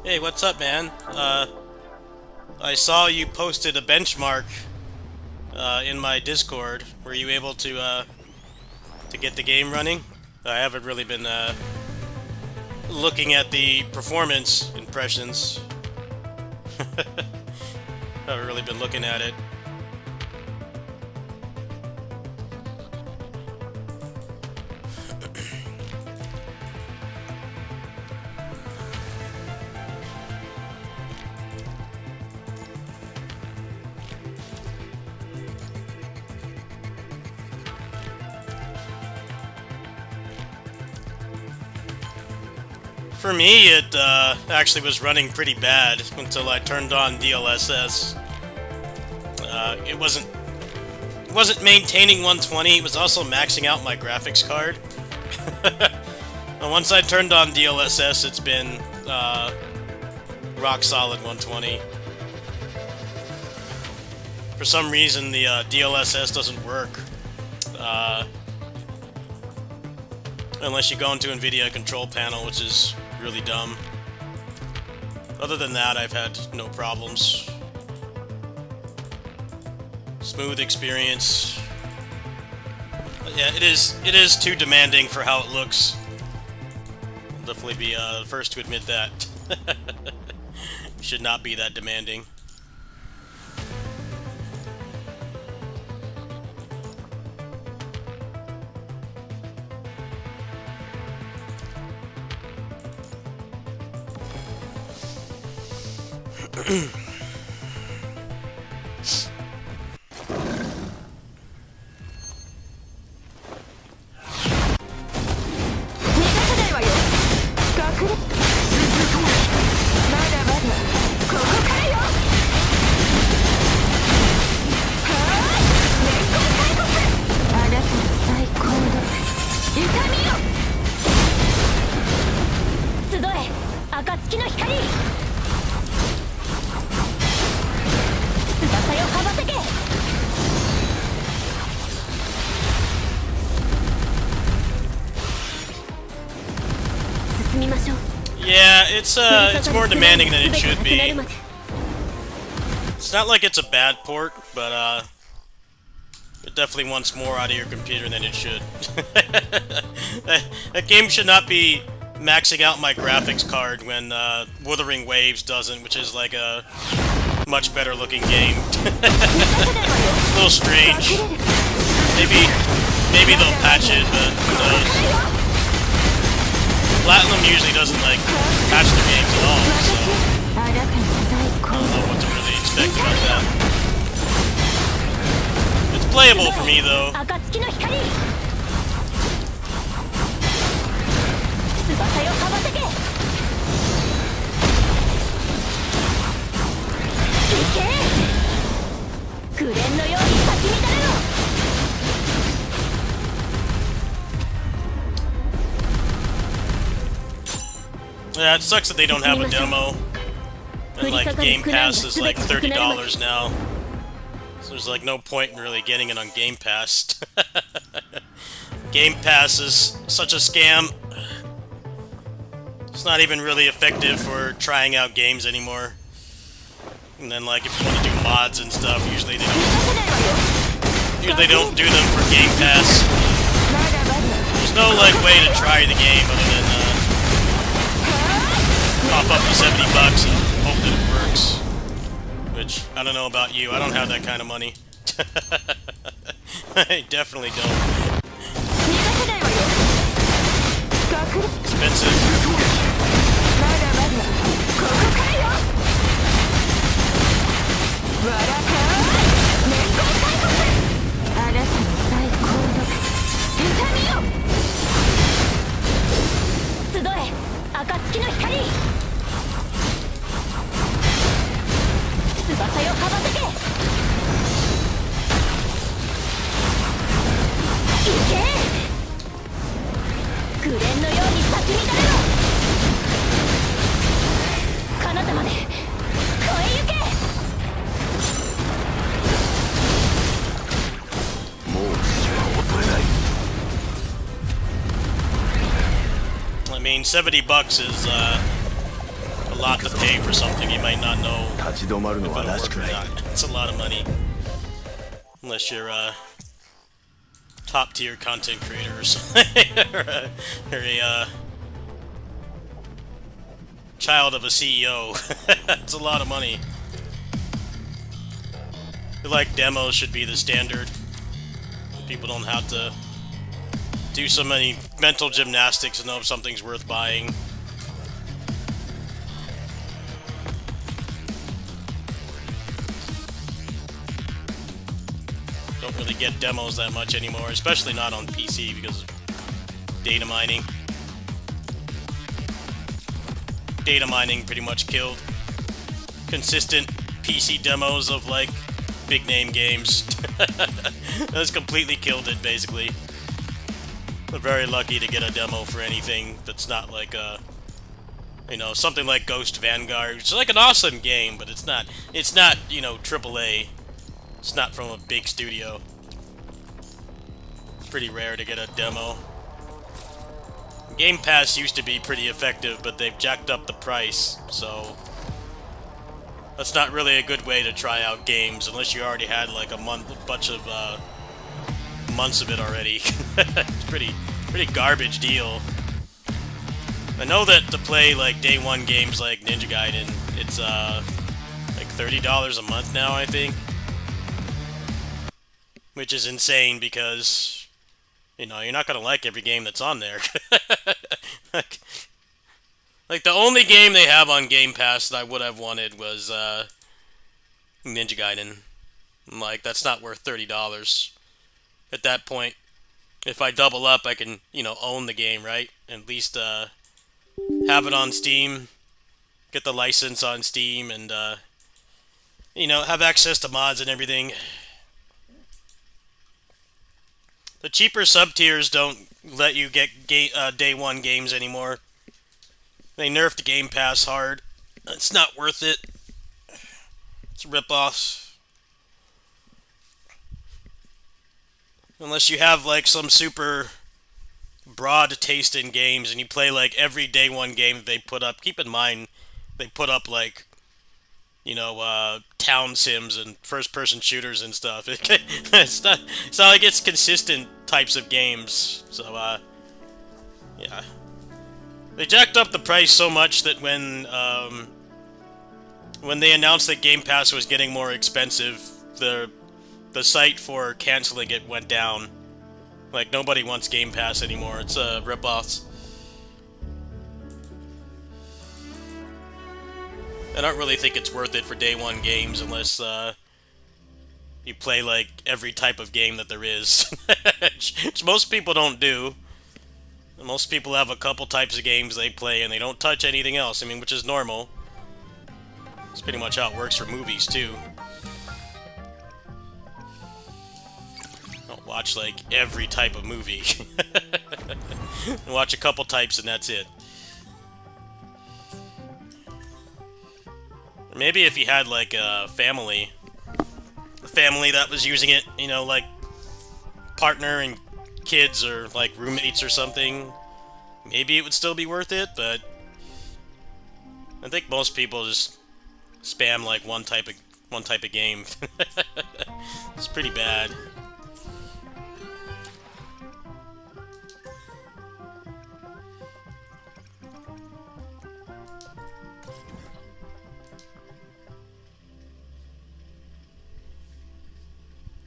Hey, what's up, man? I saw you posted a benchmark in my Discord. Were you able to get the game running? I haven't really been looking at the performance impressions. Haven't really been looking at it. For me, it actually was running pretty bad until I turned on DLSS. It wasn't maintaining 120. It was also maxing out my graphics card. And once I turned on DLSS, it's been rock solid 120. For some reason, the DLSS doesn't work. Unless you go into NVIDIA control panel, which is really dumb. Other than that, I've had no problems. Smooth experience. But yeah, it is too demanding for how it looks. I'll definitely be the first to admit that. Should not be that demanding. Yeah, it's more demanding than it should be. It's not like it's a bad port, but it definitely wants more out of your computer than it should. That game should not be maxing out my graphics card when Wuthering Waves doesn't, which is like a much better looking game. A little strange. Maybe they'll patch it, but who knows? Platinum usually doesn't like patch their games at all, so I don't know what to really expect about that. It's playable for me though. Yeah, it sucks that they don't have a demo. And like Game Pass is like $30 now. So there's like no point in really getting it on Game Pass. Game Pass is such a scam. It's not even really effective for trying out games anymore. And then like if you want to do mods and stuff, usually they don't do them for Game Pass. There's no like way to try the game other than pop up to $70 and hope that it works. Which, I don't know about you, I don't have that kind of money. I definitely don't. Expensive. I mean, $70 is a lot to pay for something you might not know if it'll work or not. It's a lot of money. Unless you're a top-tier content creator or something. or a child of a CEO. It's a lot of money. I feel like demos should be the standard. People don't have to do so many mental gymnastics to know if something's worth buying. Don't really get demos that much anymore, especially not on PC because of data mining. Data mining pretty much killed consistent PC demos of like big name games. That's completely killed it, basically. We're very lucky to get a demo for anything that's not like a, you know, something like Ghost Vanguard. It's like an awesome game, but it's not, you know, AAA. It's not from a big studio. It's pretty rare to get a demo. Game Pass used to be pretty effective, but they've jacked up the price, so that's not really a good way to try out games unless you already had like a bunch of months of it already. It's pretty garbage deal. I know that to play like day one games like Ninja Gaiden, it's like $30 a month now, I think, which is insane because, you know, you're not gonna like every game that's on there. Like the only game they have on Game Pass that I would have wanted was Ninja Gaiden. Like, that's not worth $30. At that point, if I double up, I can, you know, own the game, right? At least have it on Steam, get the license on Steam, and you know, have access to mods and everything. The cheaper sub-tiers don't let you get day one games anymore. They nerfed Game Pass hard. It's not worth it. It's rip-offs. Unless you have like some super broad taste in games and you play like every day one game that they put up. Keep in mind, they put up like, you know, town sims and first-person shooters and stuff. It's not like it's consistent types of games. So, yeah. They jacked up the price so much that when they announced that Game Pass was getting more expensive, the site for canceling it went down. Like, nobody wants Game Pass anymore. It's a rip-offs. I don't really think it's worth it for day one games unless you play like every type of game that there is. Which most people don't do. Most people have a couple types of games they play and they don't touch anything else. I mean, which is normal. It's pretty much how it works for movies too. Don't watch like every type of movie. Watch a couple types and that's it. Or maybe if you had like a family that was using it, you know, like partner and kids or like roommates or something, maybe it would still be worth it, but I think most people just spam like one type of game. It's pretty bad.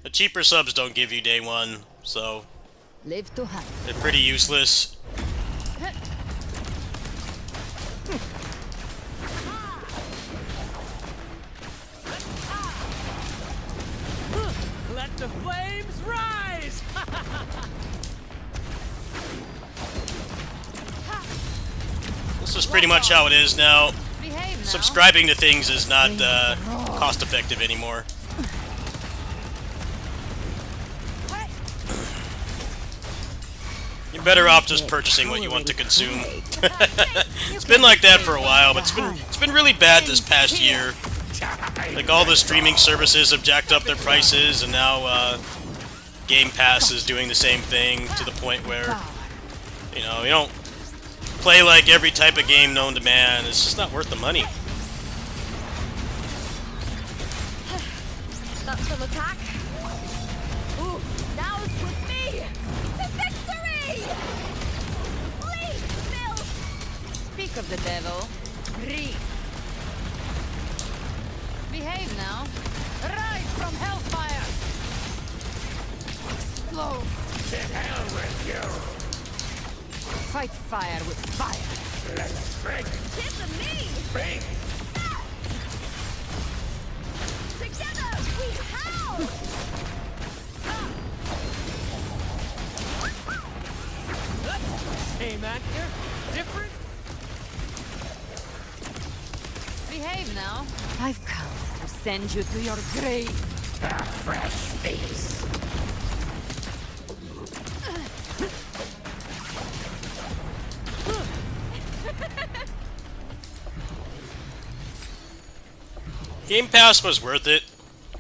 The cheaper subs don't give you day one, so Live to hunt. they're pretty useless. Let the flames rise! This is pretty much how it is now. Behave now. Subscribing to things is not cost effective anymore. You're better off just purchasing what you want to consume. It's been like that for a while, but it's been really bad this past year. Like all the streaming services have jacked up their prices, and now Game Pass is doing the same thing to the point where, you know, you don't play like every type of game known to man. It's just not worth the money. That's from attack. Ooh, now it's with me. To victory! Bleed, Bill! Speak of the devil. Breathe. Behave now. Rise from hellfire. Explode. To hell with you! Fight fire with fire. Let's drink! Kiss me! Drink! Together we howl! Same actor, different? Behave now. I've come to send you to your grave. A fresh face! Game Pass was worth it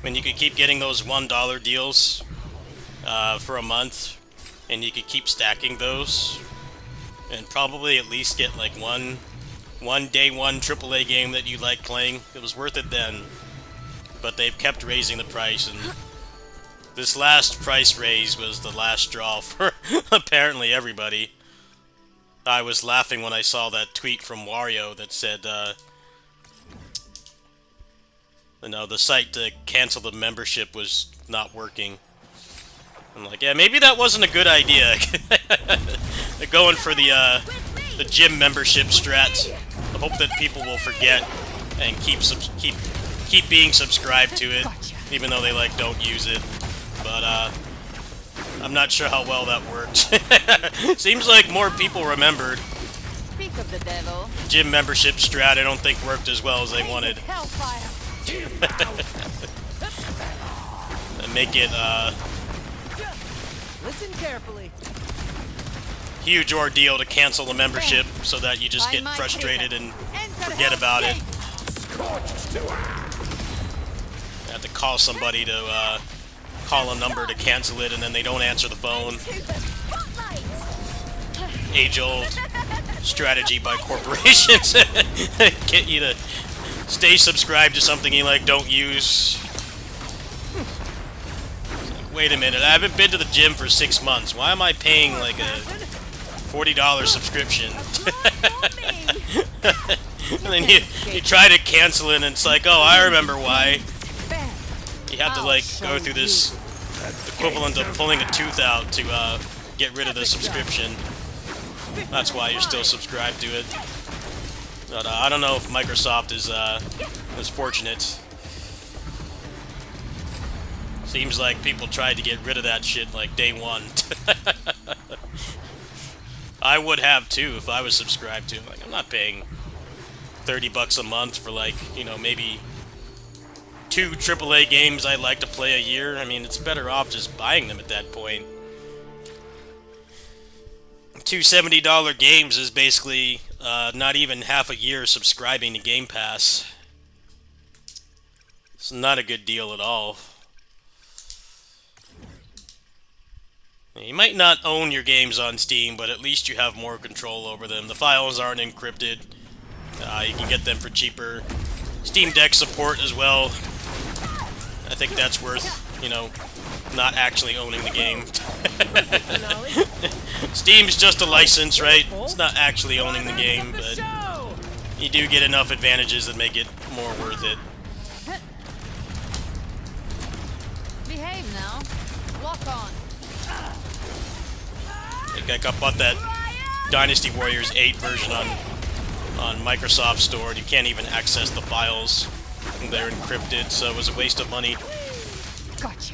when you could keep getting those $1 deals for a month, and you could keep stacking those, and probably at least get like one day one AAA game that you like playing. It was worth it then, but they've kept raising the price, and this last price raise was the last straw for apparently everybody. I was laughing when I saw that tweet from Wario that said, you know, the site to cancel the membership was not working. I'm like, yeah, maybe that wasn't a good idea. They're going for the gym membership strat. I hope that people will forget and keep being subscribed to it, even though they like don't use it. But I'm not sure how well that worked. Seems like more people remembered. Speak of the devil. Gym membership strat I don't think worked as well as they wanted. Hellfire. And make it Listen carefully. huge ordeal to cancel the membership so that you just get frustrated and forget about it. You have to call somebody to call a number to cancel it, and then they don't answer the phone. Age-old strategy by corporations. Get you to stay subscribed to something you like don't use. Wait a minute, I haven't been to the gym for 6 months. Why am I paying like a $40 subscription? And then you try to cancel it, and it's like, oh, I remember why. You have to like go through this equivalent of pulling a tooth out to get rid of the subscription. That's why you're still subscribed to it. But I don't know if Microsoft is fortunate. Seems like people tried to get rid of that shit like day one. I would have too if I was subscribed to it. Like, I'm not paying $30 a month for like, you know, maybe 2 AAA games I'd like to play a year. I mean, it's better off just buying them at that point. 2 $70 games is basically not even half a year subscribing to Game Pass. It's not a good deal at all. You might not own your games on Steam, but at least you have more control over them. The files aren't encrypted. You can get them for cheaper. Steam Deck support as well. I think that's worth, you know, not actually owning the game. Steam's just a license, right? It's not actually owning the game, but you do get enough advantages that make it more worth it. Behave now. Lock on. I think I bought that Dynasty Warriors 8 version on Microsoft Store, and you can't even access the files. They're encrypted, so it was a waste of money. Gotcha.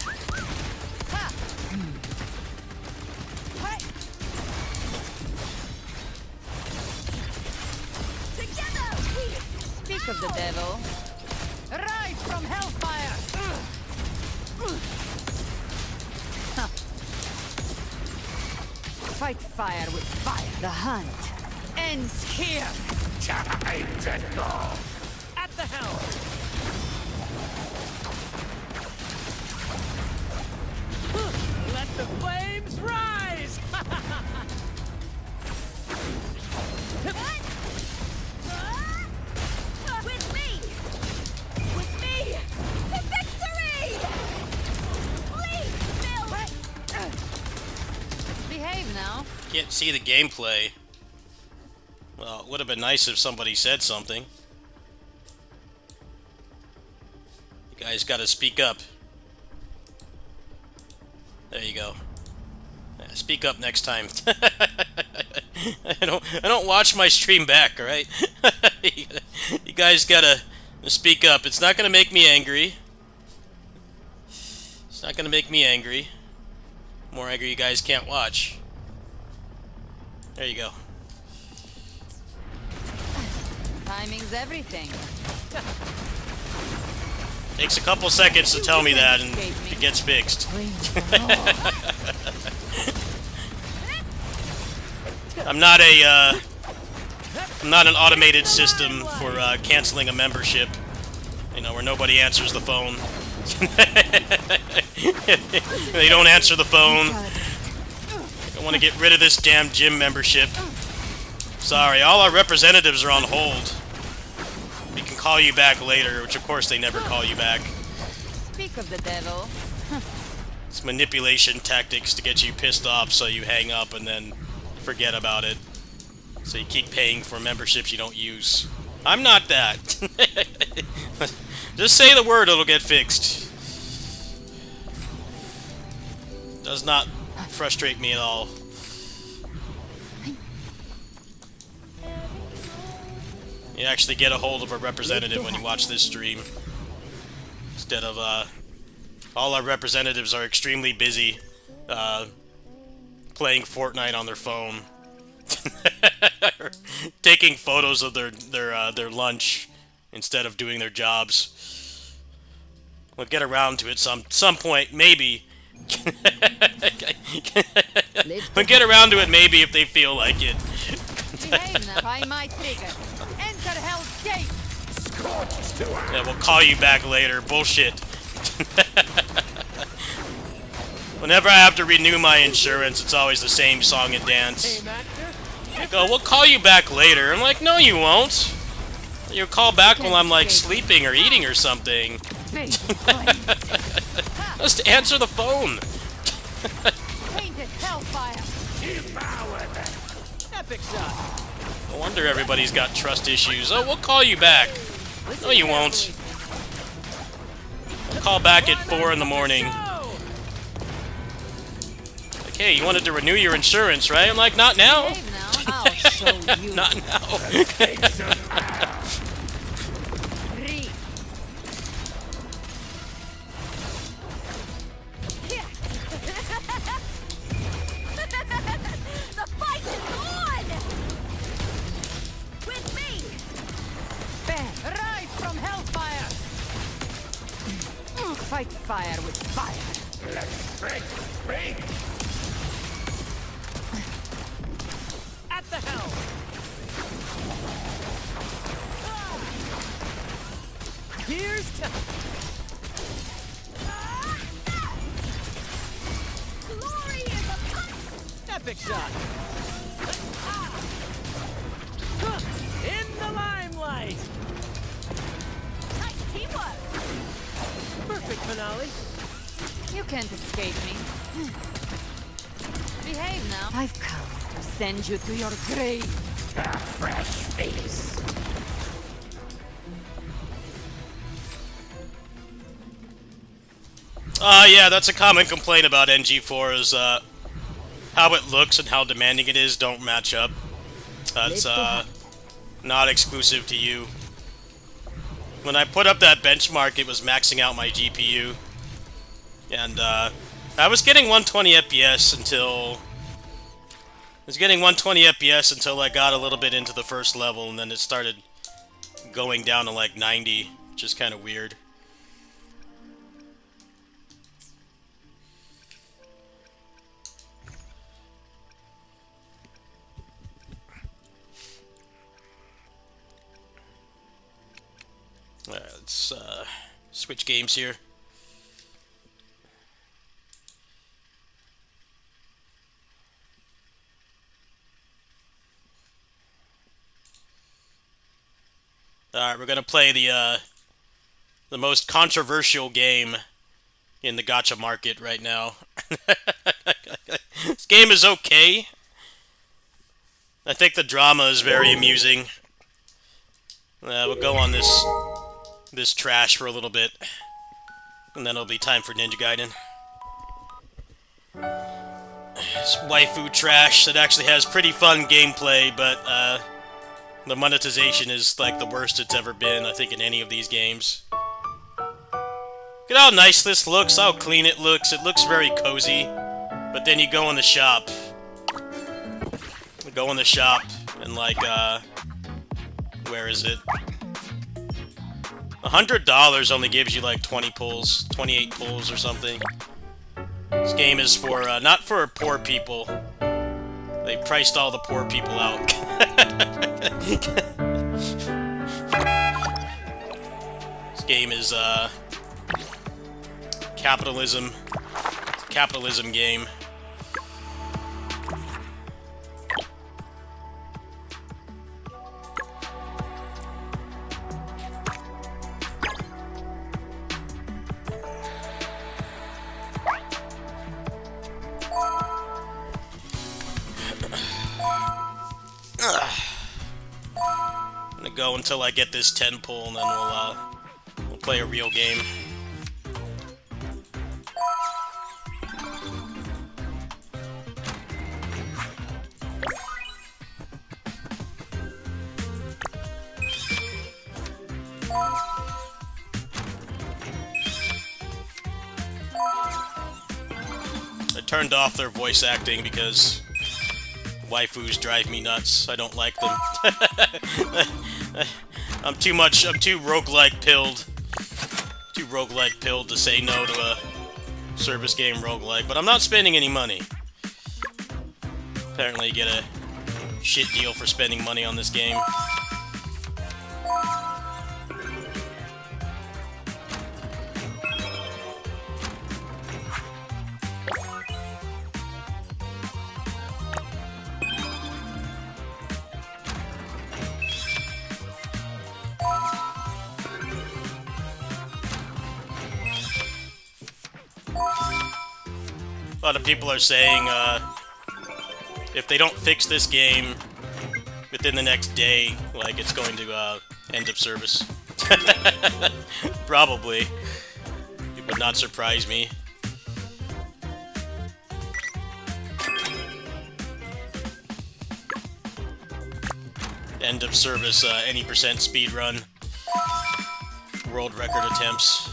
Together we speak of the devil. Rise from hellfire. Fight fire with fire. The hunt ends here. Time to go. At the helm. Let the flames rise. With me to victory. Please, Bill. Behave now. Can't see the gameplay. Well, it would have been nice if somebody said something. You guys gotta speak up. There you go. Yeah, speak up next time. I don't watch my stream back, alright? You guys gotta speak up. It's not gonna make me angry. It's not gonna make me angry. More angry you guys can't watch. There you go. Timing's everything. Takes a couple seconds to tell me that, and it gets fixed. I'm not an automated system for canceling a membership. You know, where nobody answers the phone. They don't answer the phone. I want to get rid of this damn gym membership. Sorry, all our representatives are on hold. We can call you back later, which of course they never call you back. Speak of the devil. It's manipulation tactics to get you pissed off so you hang up and then forget about it. So you keep paying for memberships you don't use. I'm not that. Just say the word, it'll get fixed. Does not frustrate me at all. You actually get a hold of a representative when you watch this stream. Instead of, all our representatives are extremely busy, playing Fortnite on their phone. Taking photos of their lunch instead of doing their jobs. We'll get around to it some point, maybe. We'll get around to it maybe if they feel like it. Behave now. By my trigger. Enter Hell's Gate. Yeah, we'll call you back later. Bullshit. Whenever I have to renew my insurance, it's always the same song and dance. They go, we'll call you back later. I'm like, no you won't. You'll call back while I'm like sleeping or eating or something. Just answer the phone. Painted hellfire. Epic shot. No wonder everybody's got trust issues. Oh, we'll call you back. No, you won't. I'll call back at 4 in the morning. Like, hey, you wanted to renew your insurance, right? I'm like, not now. Behave now. I'll show you. Not now. Three. The fight is on! With me! Bang! Rise from hellfire! Fight fire with fire. Let's break. At the helm. Here's to shot. In the limelight. Nice teamwork. Perfect finale. You can't escape me. Behave now. I've come to send you to your grave. A fresh face. Yeah, that's a common complaint about NG4 is, how it looks and how demanding it is don't match up. That's, not exclusive to you. When I put up that benchmark, it was maxing out my GPU. And, I was getting 120 FPS until... I got a little bit into the first level, and then it started going down to, like, 90, which is kind of weird. Alright, let's switch games here. Alright, we're gonna play the most controversial game in the gacha market right now. This game is okay. I think the drama is very amusing. We'll go on this trash for a little bit, and then it'll be time for Ninja Gaiden. It's waifu trash that actually has pretty fun gameplay, but the monetization is like the worst it's ever been, I think, in any of these games. Look at how nice this looks, how clean it looks. It looks very cozy, but then you go in the shop. And like, where is it? $100 only gives you like 20 pulls, 28 pulls or something. This game is for, not for poor people. They priced all the poor people out. This game is, capitalism. It's a capitalism game. I'm gonna go until I get this 10 pull, and then we'll play a real game. I turned off their voice acting because waifus drive me nuts. I don't like them. I'm too roguelike pilled. Too roguelike pilled to say no to a service game roguelike, but I'm not spending any money. Apparently you get a shit deal for spending money on this game. A lot of people are saying, if they don't fix this game within the next day, like, it's going to, end of service. Probably. It would not surprise me. End of service, any percent speed run. World record attempts.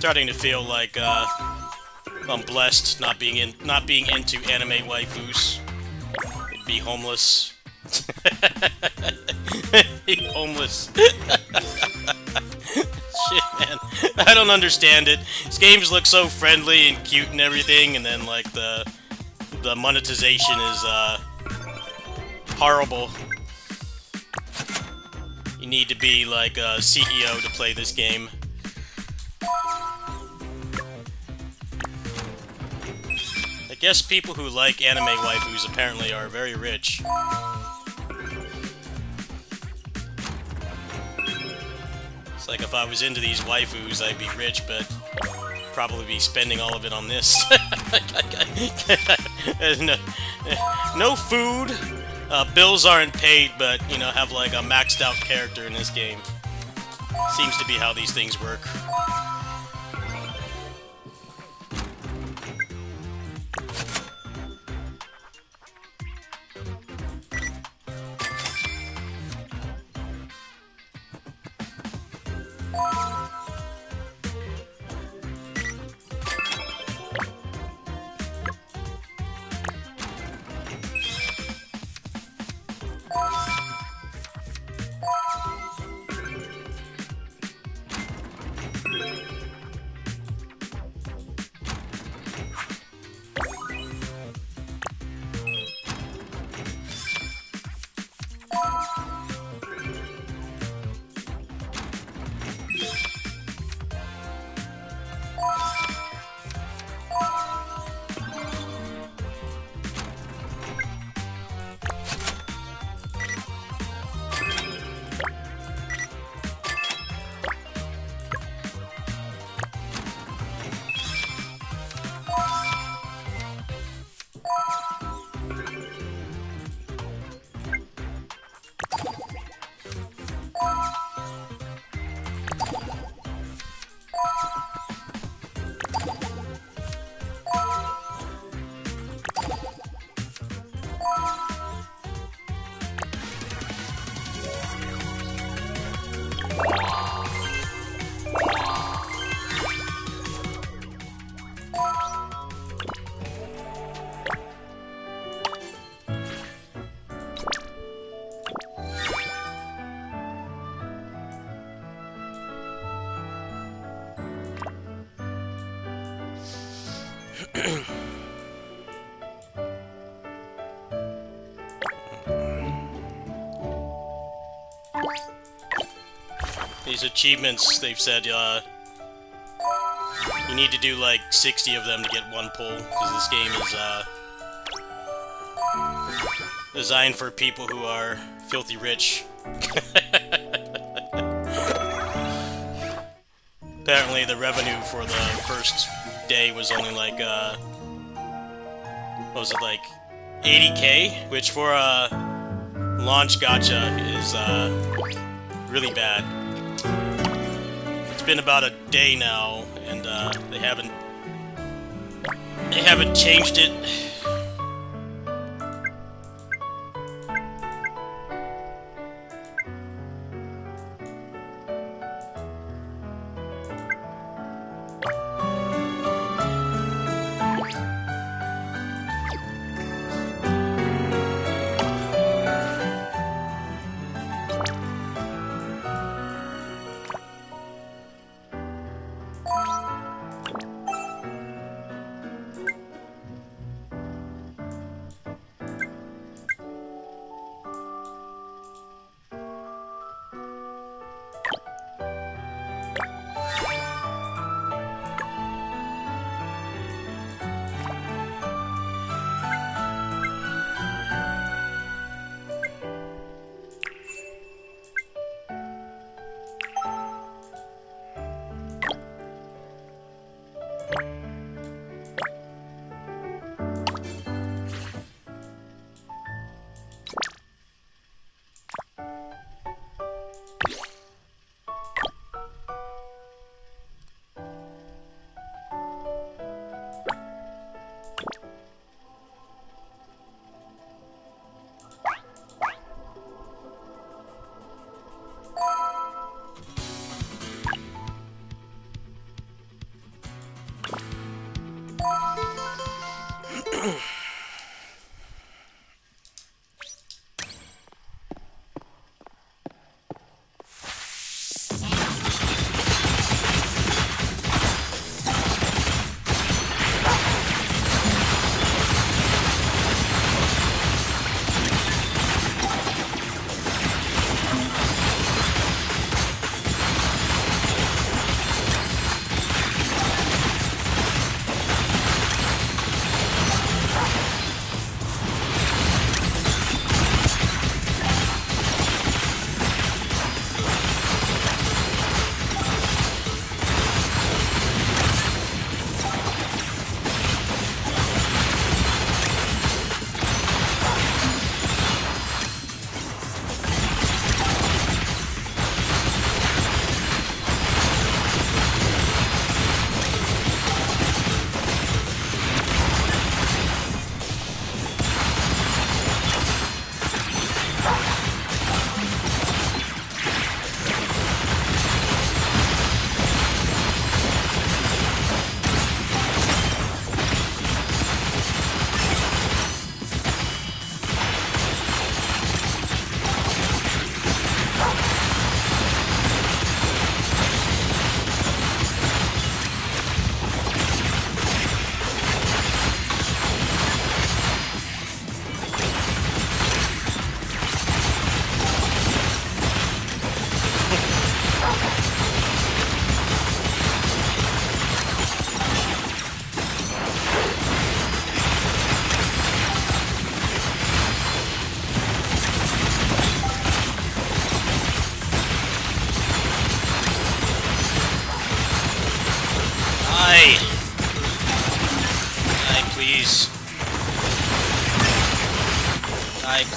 Starting to feel like I'm blessed not being into anime waifus. It'd be homeless. Be homeless. Shit, man. I don't understand it. These games look so friendly and cute and everything, and then like the monetization is horrible. You need to be like a CEO to play this game. I guess people who like anime waifus apparently are very rich. It's like if I was into these waifus, I'd be rich, but probably be spending all of it on this. No food, bills aren't paid, but, you know, have like a maxed out character in this game. Seems to be how these things work. These achievements, they've said, you need to do like 60 of them to get one pull, because this game is designed for people who are filthy rich. Apparently the revenue for the first day was only like, what was it, like 80K? Which for a launch gacha is really bad. It's been about a day now, and they haven't changed it.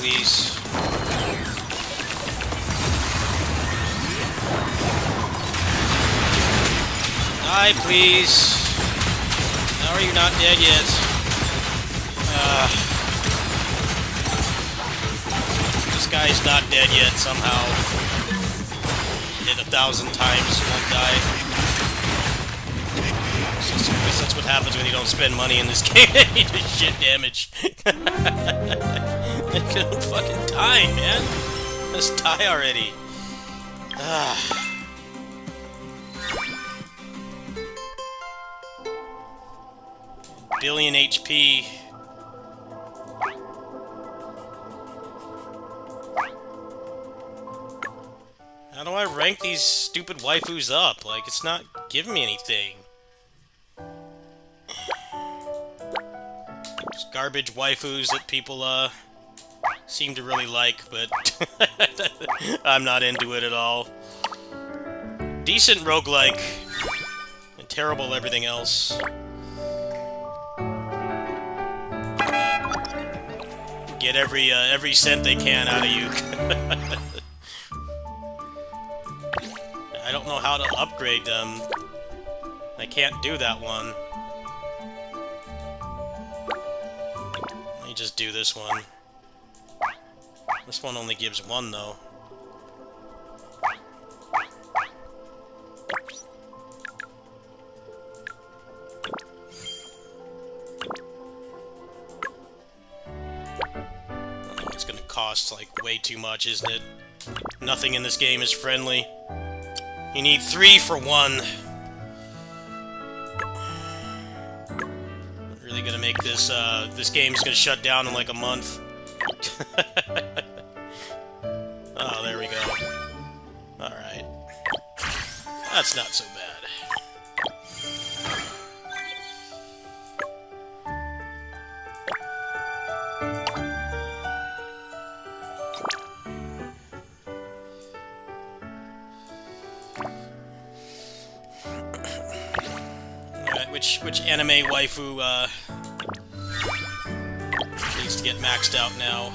please. Die, please. How are you not dead yet? This guy's not dead yet somehow. Hit 1,000 times, he won't die. I guess that's what happens when you don't spend money in this game. You do shit damage. Don't fucking die, man. Just die already. Billion HP. How do I rank these stupid waifus up? Like, it's not giving me anything. It's garbage waifus that people, seem to really like, but I'm not into it at all. Decent roguelike, and terrible everything else. Get every cent they can out of you. I don't know how to upgrade them. I can't do that one. Let me just do this one. This one only gives one, though. Oh, it's gonna cost, like, way too much, isn't it? Nothing in this game is friendly. You need 3 for 1. Really gonna make this, this game's gonna shut down in like a month. Oh, there we go. Alright. That's not so bad. Alright, which anime waifu, needs to get maxed out now?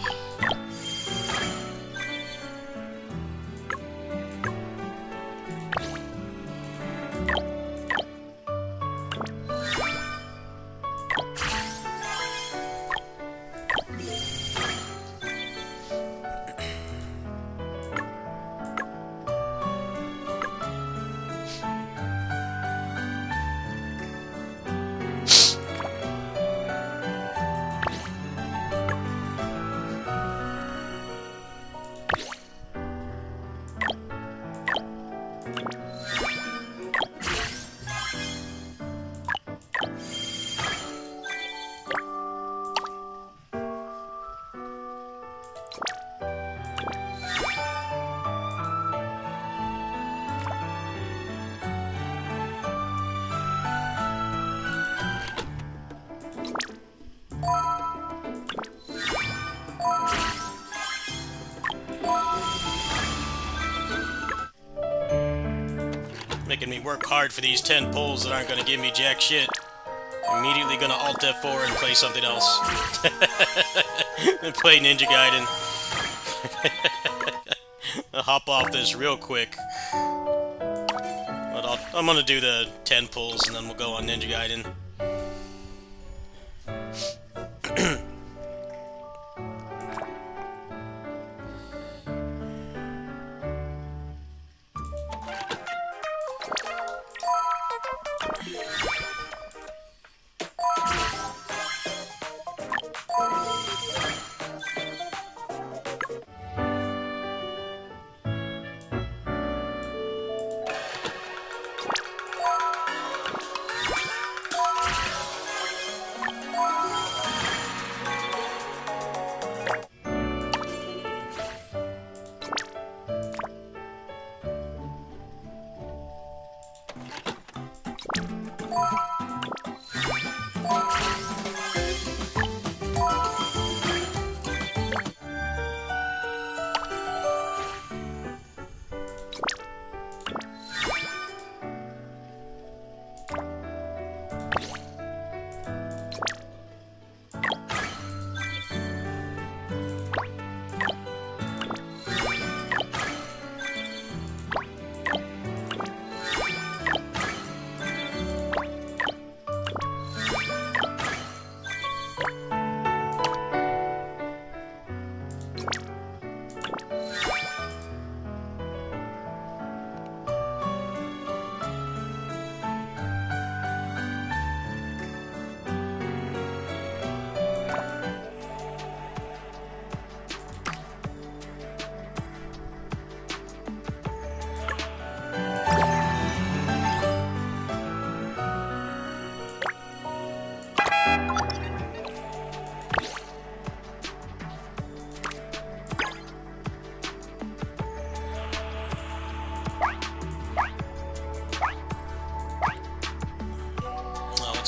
Making me work hard for these 10 pulls that aren't gonna give me jack shit. Immediately gonna Alt F4 and play something else. And play Ninja Gaiden. I'll hop off this real quick. But I'm gonna do the 10 pulls and then we'll go on Ninja Gaiden.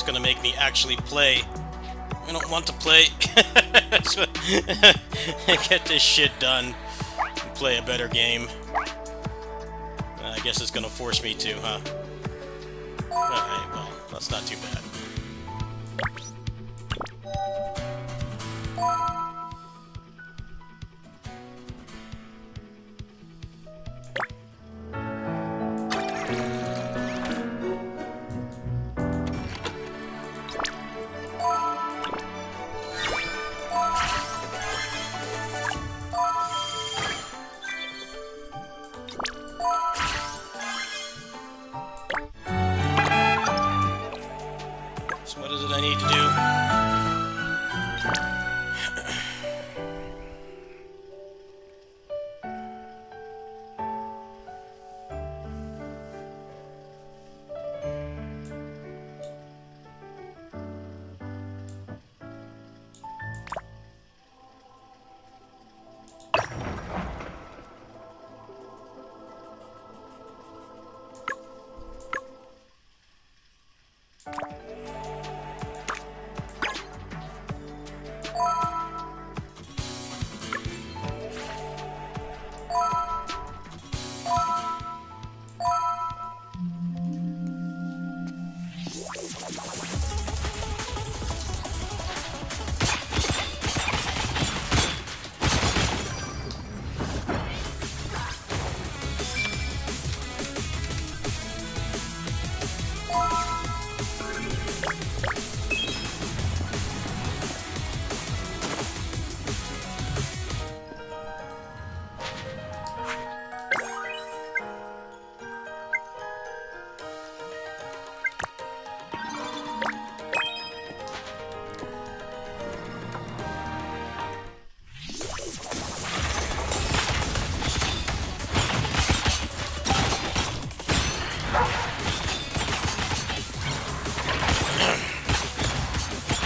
It's gonna make me actually play. I don't want to play. So, get this shit done and play a better game. I guess it's gonna force me to, huh? Alright, well, that's not too bad. So what is it I need to do?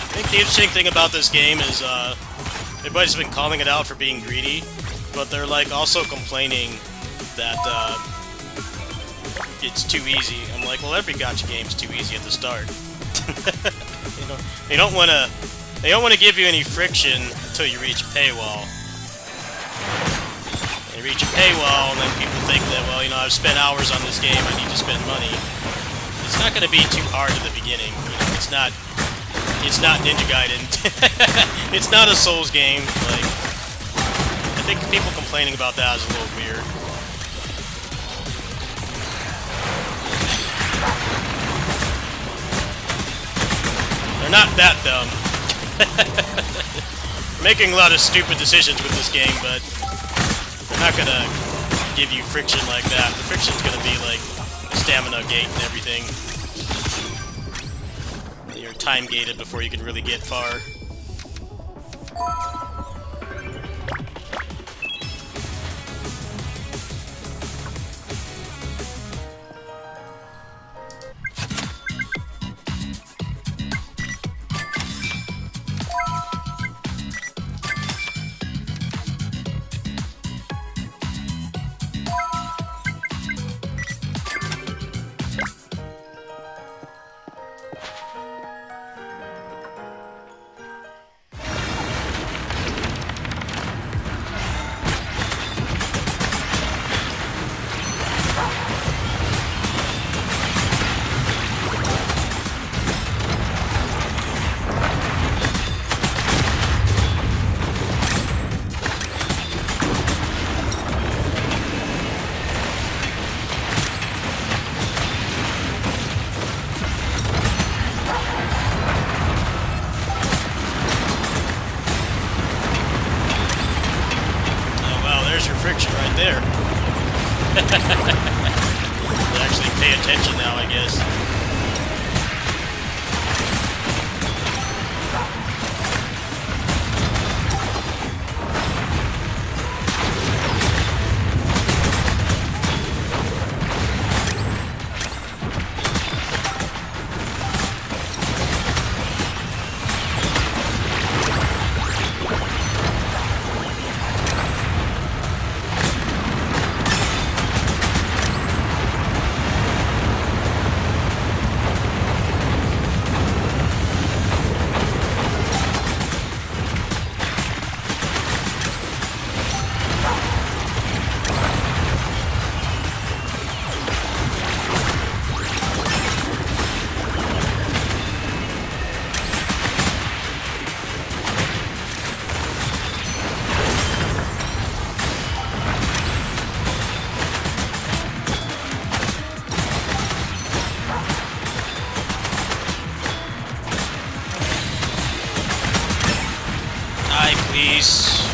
I think the interesting thing about this game is everybody's been calling it out for being greedy, but they're like also complaining that it's too easy. I'm like, well, every gacha game's too easy at the start. You know, they don't want to give you any friction until you reach a paywall. You reach a paywall, and then people think that, well, you know, I've spent hours on this game, I need to spend money. It's not going to be too hard in the beginning. You know, it's not Ninja Gaiden. It's not a Souls game. Like, I think people complaining about that is a little weird. They're not that dumb. Making a lot of stupid decisions with this game, but they're not gonna give you friction like that. The friction's gonna be like a stamina gate and everything. You're time gated before you can really get far. Friction right there. They actually pay attention now, I guess. Nice.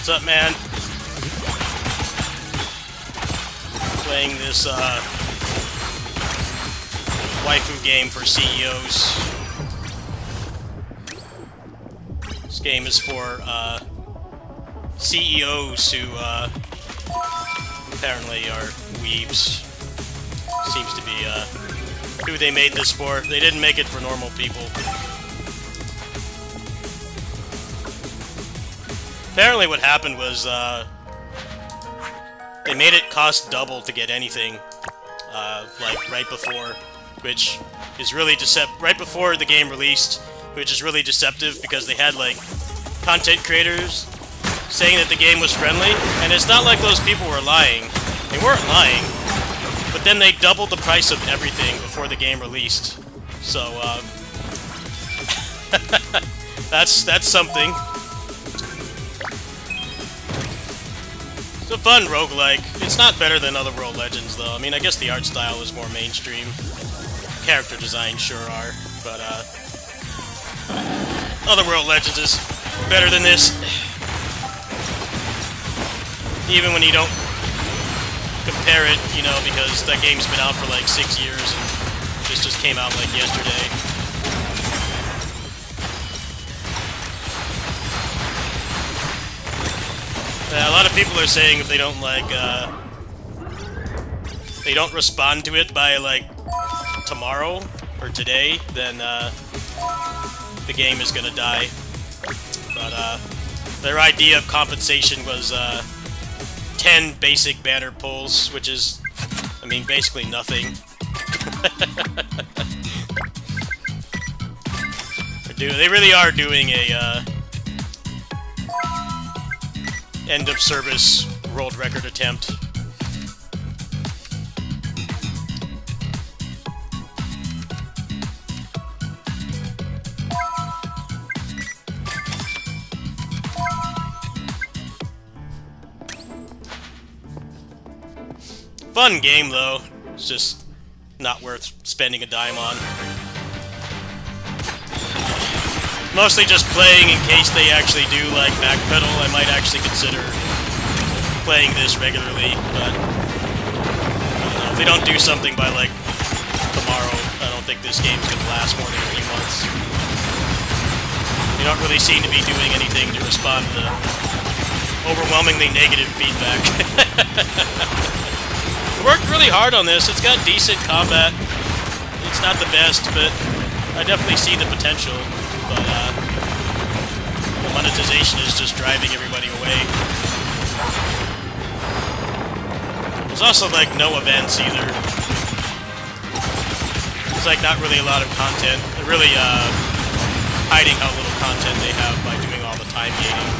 What's up, man? Playing this waifu game for CEOs. This game is for CEOs who apparently are weebs. Seems to be who they made this for. They didn't make it for normal people. Apparently what happened was, they made it cost double to get anything, like, right before, which is really right before the game released, which is really deceptive because they had, like, content creators saying that the game was friendly, and it's not like those people were lying. They weren't lying, but then they doubled the price of everything before the game released. So, that's something. It's a fun roguelike. It's not better than Otherworld Legends, though. I mean, I guess the art style is more mainstream. Character designs sure are, but, Otherworld Legends is better than this. Even when you don't compare it, you know, because that game's been out for like 6 years, and this just came out like yesterday. A lot of people are saying if they don't like, they don't respond to it by like tomorrow or today, then the game is gonna die. But their idea of compensation was 10 basic banner pulls, which is, I mean, basically nothing. They really are doing a end of service world record attempt. Fun game though, it's just not worth spending a dime on. Mostly just playing in case they actually do like backpedal. I might actually consider playing this regularly, but I don't know, if they don't do something by like tomorrow, I don't think this game's gonna last more than a few months. They don't really seem to be doing anything to respond to the overwhelmingly negative feedback. Worked really hard on this. It's got decent combat. It's not the best, but I definitely see the potential. But the monetization is just driving everybody away. There's also like no events either. It's like not really a lot of content. They're really hiding how little content they have by doing all the time gating.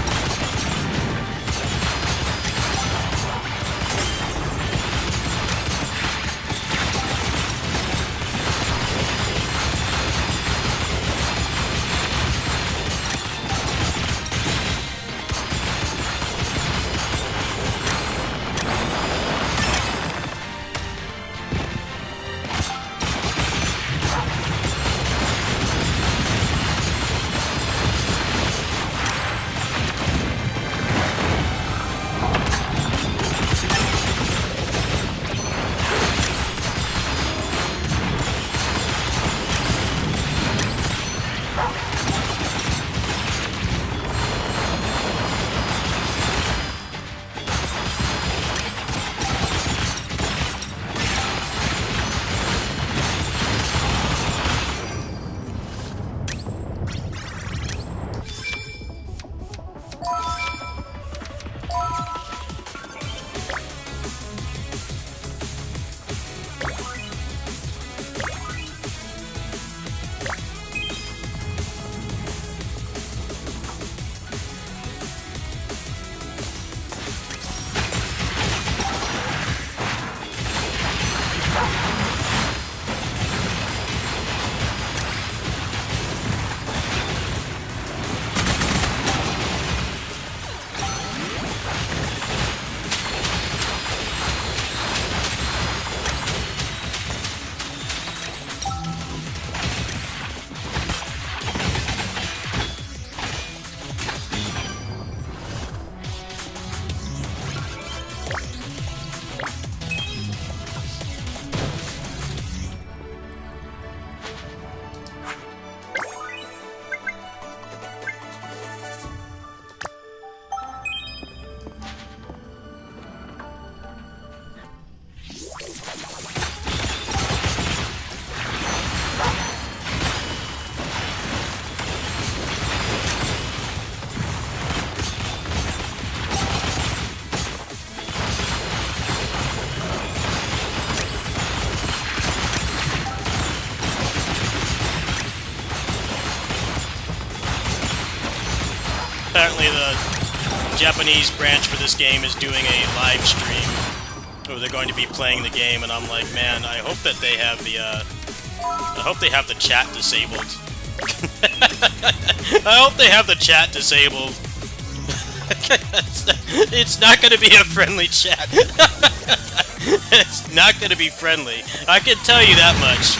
Apparently the Japanese branch for this game is doing a live stream where they're going to be playing the game, and I'm like, man, I hope that they have the chat disabled. I hope they have the chat disabled. It's not going to be a friendly chat. It's not going to be friendly. I can tell you that much.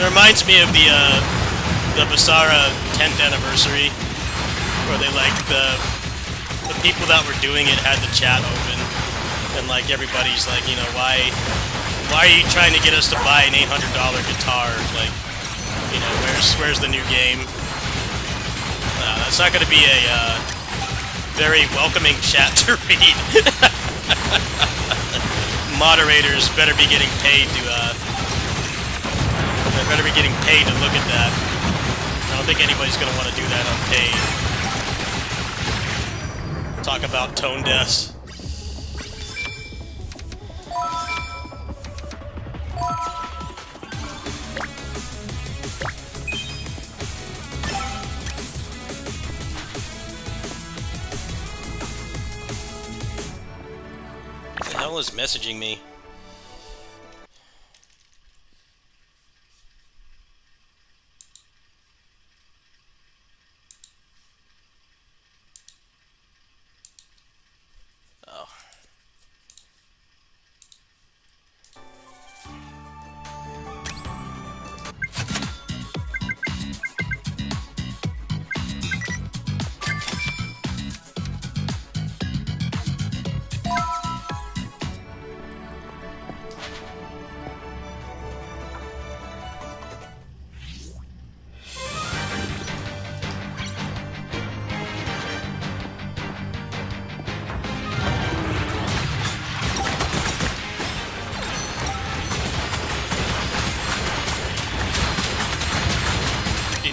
It reminds me of the Basara 10th anniversary, where they like the people that were doing it had the chat open, and like everybody's like, you know, why are you trying to get us to buy an $800 guitar? Like, you know, where's the new game? That's not going to be a very welcoming chat to read. Moderators better be getting paid to they better be getting paid to look at that. I don't think anybody's going to want to do that unpaid. Talk about tone deafs. What the hell is messaging me?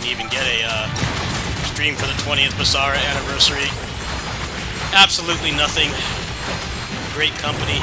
even get a stream for the 20th Basara anniversary. Absolutely nothing. Great company.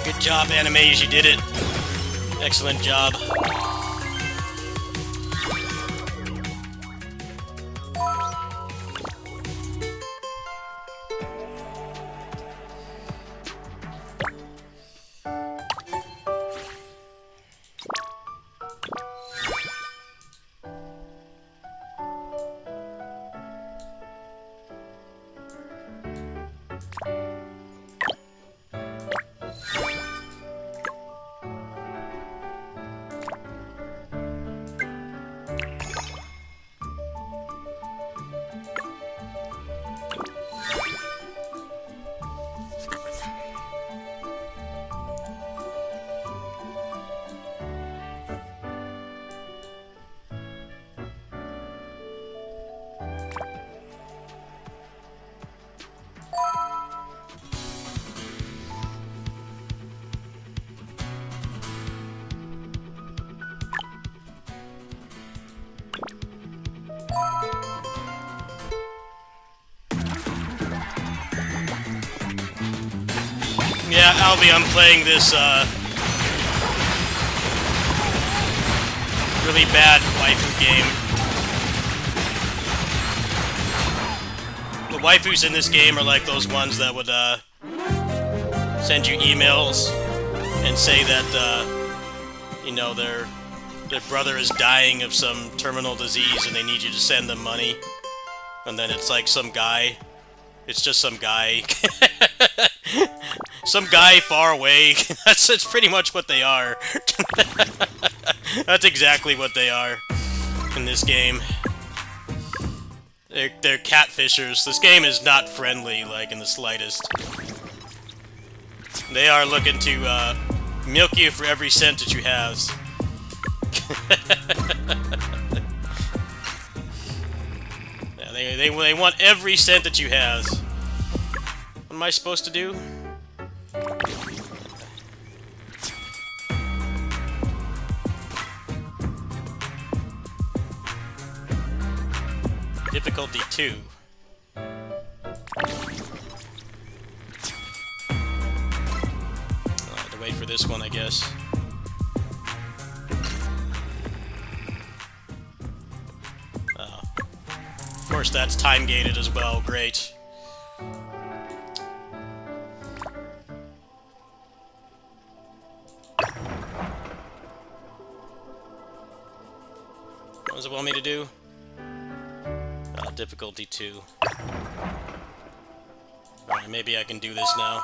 Good job, Animes, you did it. Excellent job. Yeah, Albi, I'm playing this, really bad waifu game. The waifus in this game are like those ones that would, send you emails and say that, you know, their brother is dying of some terminal disease and they need you to send them money. And then it's like some guy. It's just some guy. Some guy far away. That's pretty much what they are. That's exactly what they are in this game. They're catfishers. This game is not friendly, like, in the slightest. They are looking to milk you for every cent that you have. Yeah, they want every cent that you have. What am I supposed to do? Difficulty 2. I'll have to wait for this one, I guess. Of course, that's time-gated as well. Great. What does it want me to do? Difficulty 2. Alright, maybe I can do this now.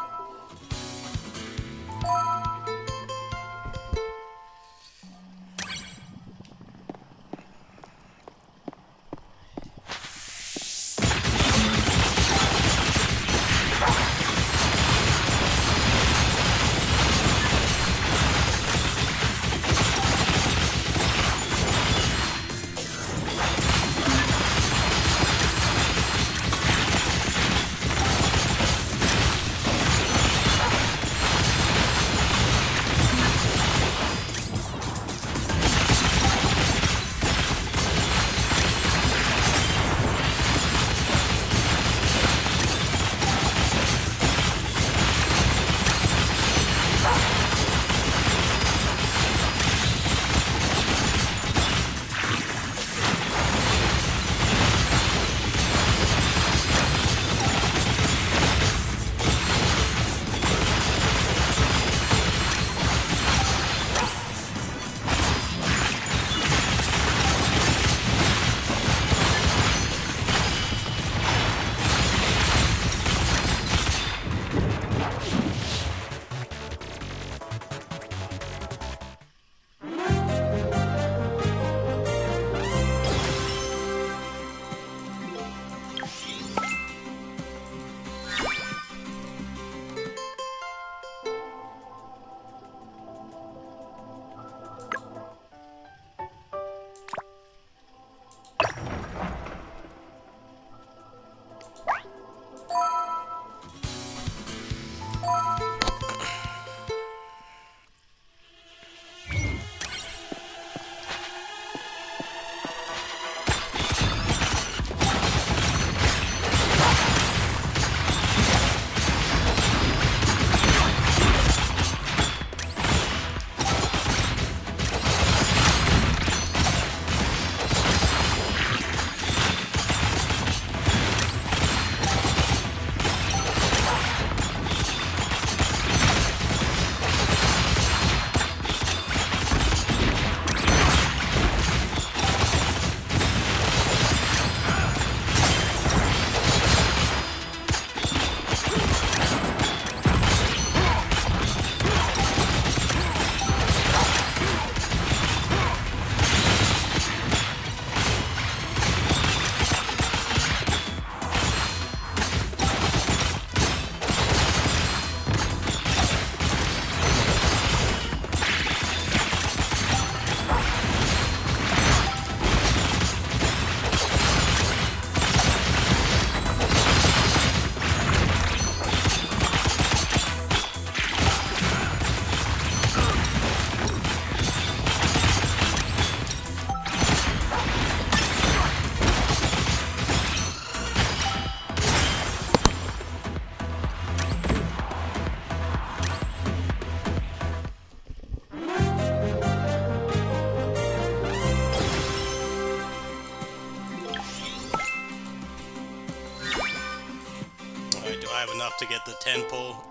enough to get the 10 pull?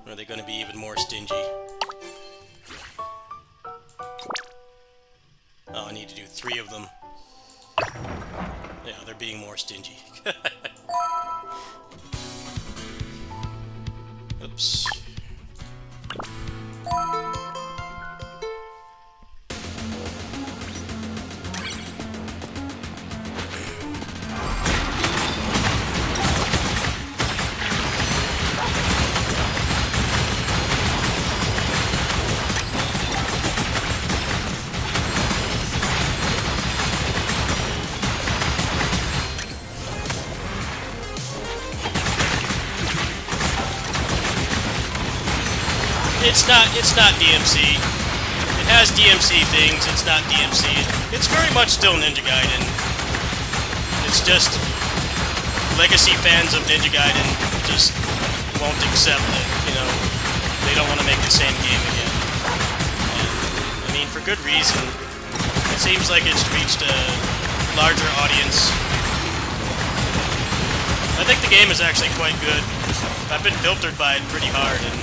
Or are they going to be even more stingy? Oh, I need to do 3 of them. Yeah, they're being more stingy. Oops. It's not DMC. It has DMC things, it's not DMC. It's very much still Ninja Gaiden. It's just legacy fans of Ninja Gaiden just won't accept it, you know. They don't want to make the same game again. And, I mean, for good reason. It seems like it's reached a larger audience. I think the game is actually quite good. I've been filtered by it pretty hard, and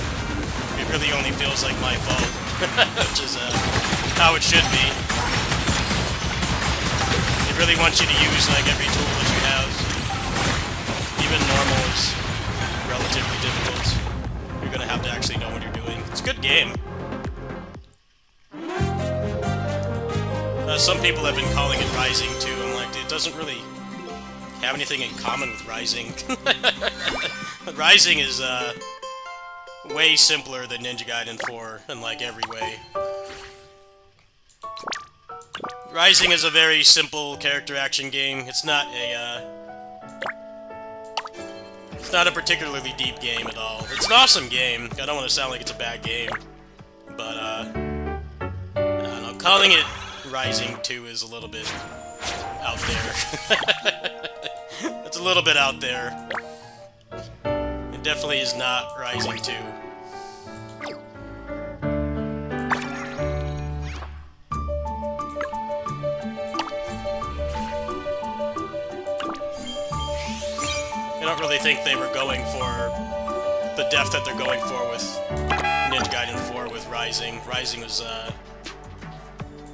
it really only feels like my fault, which is how it should be. It really wants you to use like every tool that you have. Even normal is relatively difficult. You're gonna have to actually know what you're doing. It's a good game. Some people have been calling it Rising too. I'm like, it doesn't really have anything in common with Rising. Rising is way simpler than Ninja Gaiden 4 in like every way. Rising is a very simple character action game. It's not a particularly deep game at all. It's an awesome game. I don't want to sound like it's a bad game, but I don't know. Calling it Rising 2 is a little bit out there. It's a little bit out there. It definitely is not Rising 2. I don't really think they were going for the depth that they're going for with Ninja Gaiden 4 with Rising. Rising was a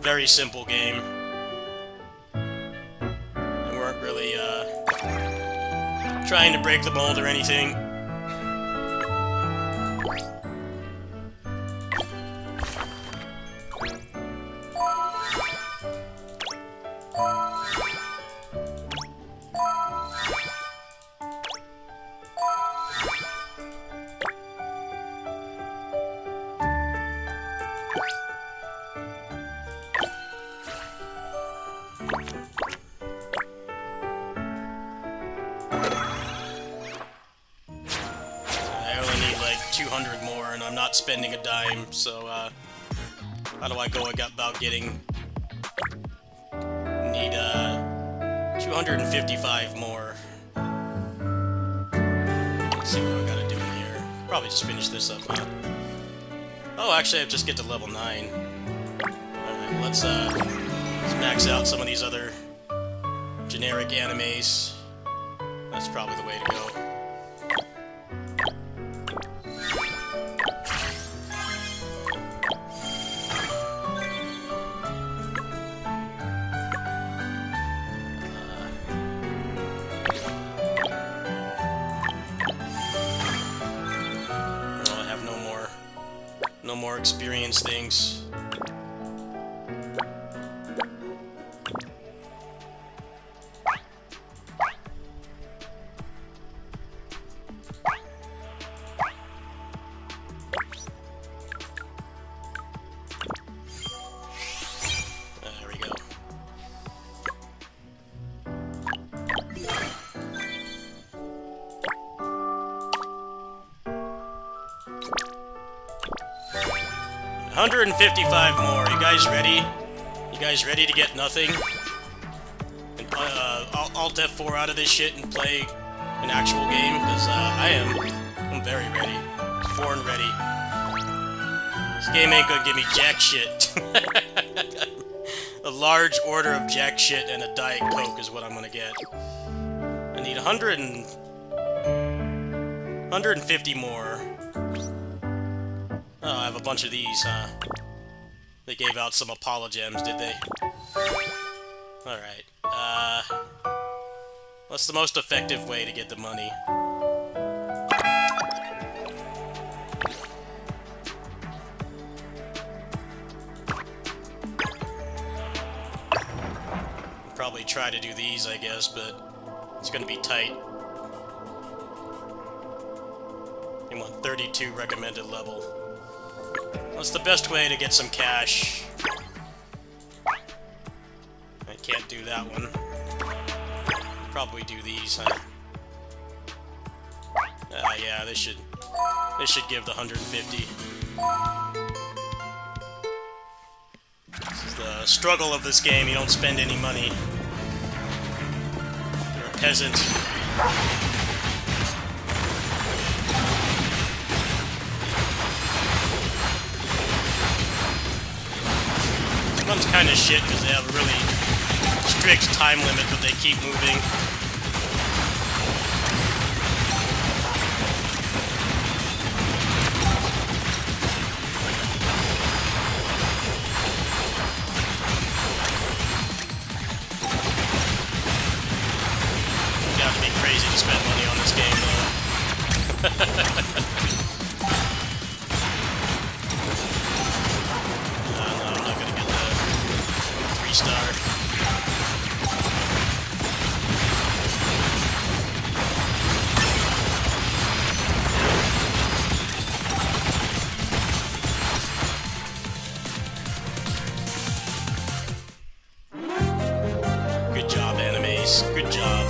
very simple game. They weren't really trying to break the mold or anything. Spending a dime, so how do I go about getting? Need 255 more. Let's see what I gotta do in here. Probably just finish this up, huh? Oh, actually I just get to level 9. Alright, let's max out some of these other generic animes. That's probably the way to go. More experience things. There we go. $155 more. You guys ready? You guys ready to get nothing? And Alt F4 out of this shit and play an actual game? Because I am. I'm very ready. Born ready. This game ain't gonna give me jack shit. A large order of jack shit and a Diet Coke is what I'm gonna get. I need 100 and... 150 more. Oh, I have a bunch of these, huh? They gave out some Apollo gems, did they? Alright, what's the most effective way to get the money? Probably try to do these, I guess, but it's gonna be tight. You want 32 recommended level. What's the best way to get some cash? I can't do that one. Probably do these, huh? Yeah, this should give the 150. This is the struggle of this game. You don't spend any money. You're a peasant. This one's kind of shit because they have a really strict time limit, but they keep moving. You have to be crazy to spend money on this game, though. No, I'm not gonna get the 3-star. Good job, animes. Good job.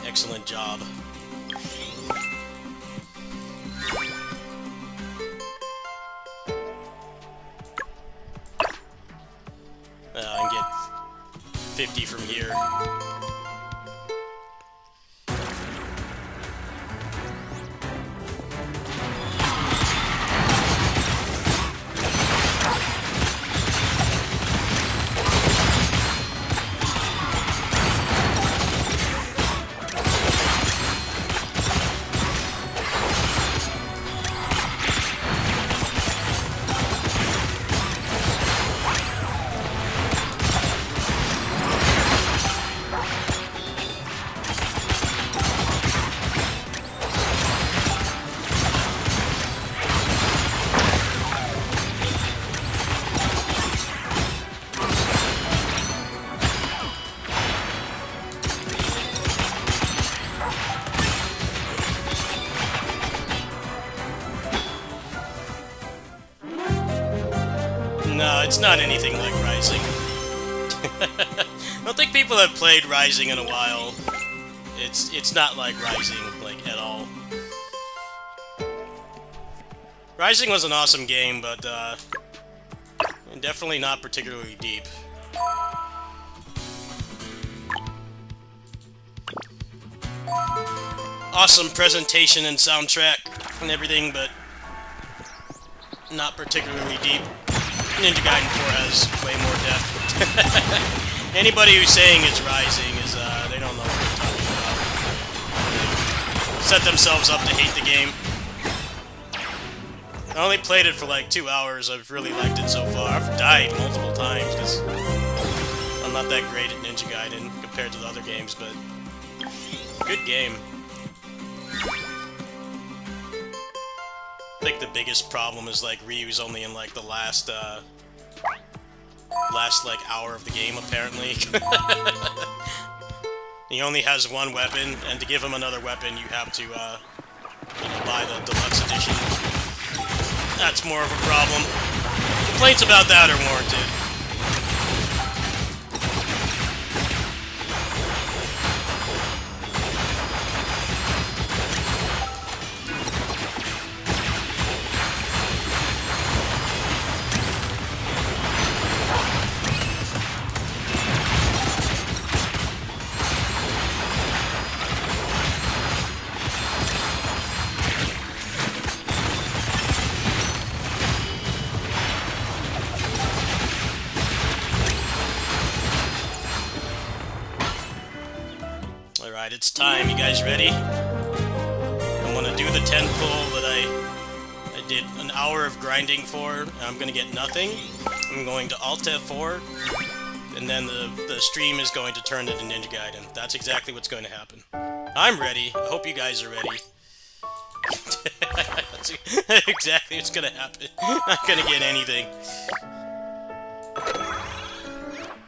Excellent job. I can get 50 from here. No, it's not anything like Rising. I don't think people have played Rising in a while. It's not like Rising, like, at all. Rising was an awesome game, but, definitely not particularly deep. Awesome presentation and soundtrack and everything, but not particularly deep. Ninja Gaiden 4 has way more depth. Anybody who's saying it's Rising is, they don't know what they're talking about. They set themselves up to hate the game. I only played it for like 2 hours. I've really liked it so far. I've died multiple times because I'm not that great at Ninja Gaiden compared to the other games, but good game. I think the biggest problem is like Ryu's only in like the last like hour of the game apparently. He only has one weapon, and to give him another weapon you have to you know, buy the deluxe edition. That's more of a problem. Complaints about that are warranted. Alright, it's time. You guys ready? do the 10 pull that I did an hour of grinding for, and I'm gonna get nothing. I'm going to Alt F4, and then the stream is going to turn into Ninja Gaiden. That's exactly what's going to happen. I'm ready. I hope you guys are ready. That's exactly what's gonna happen. Not gonna get anything.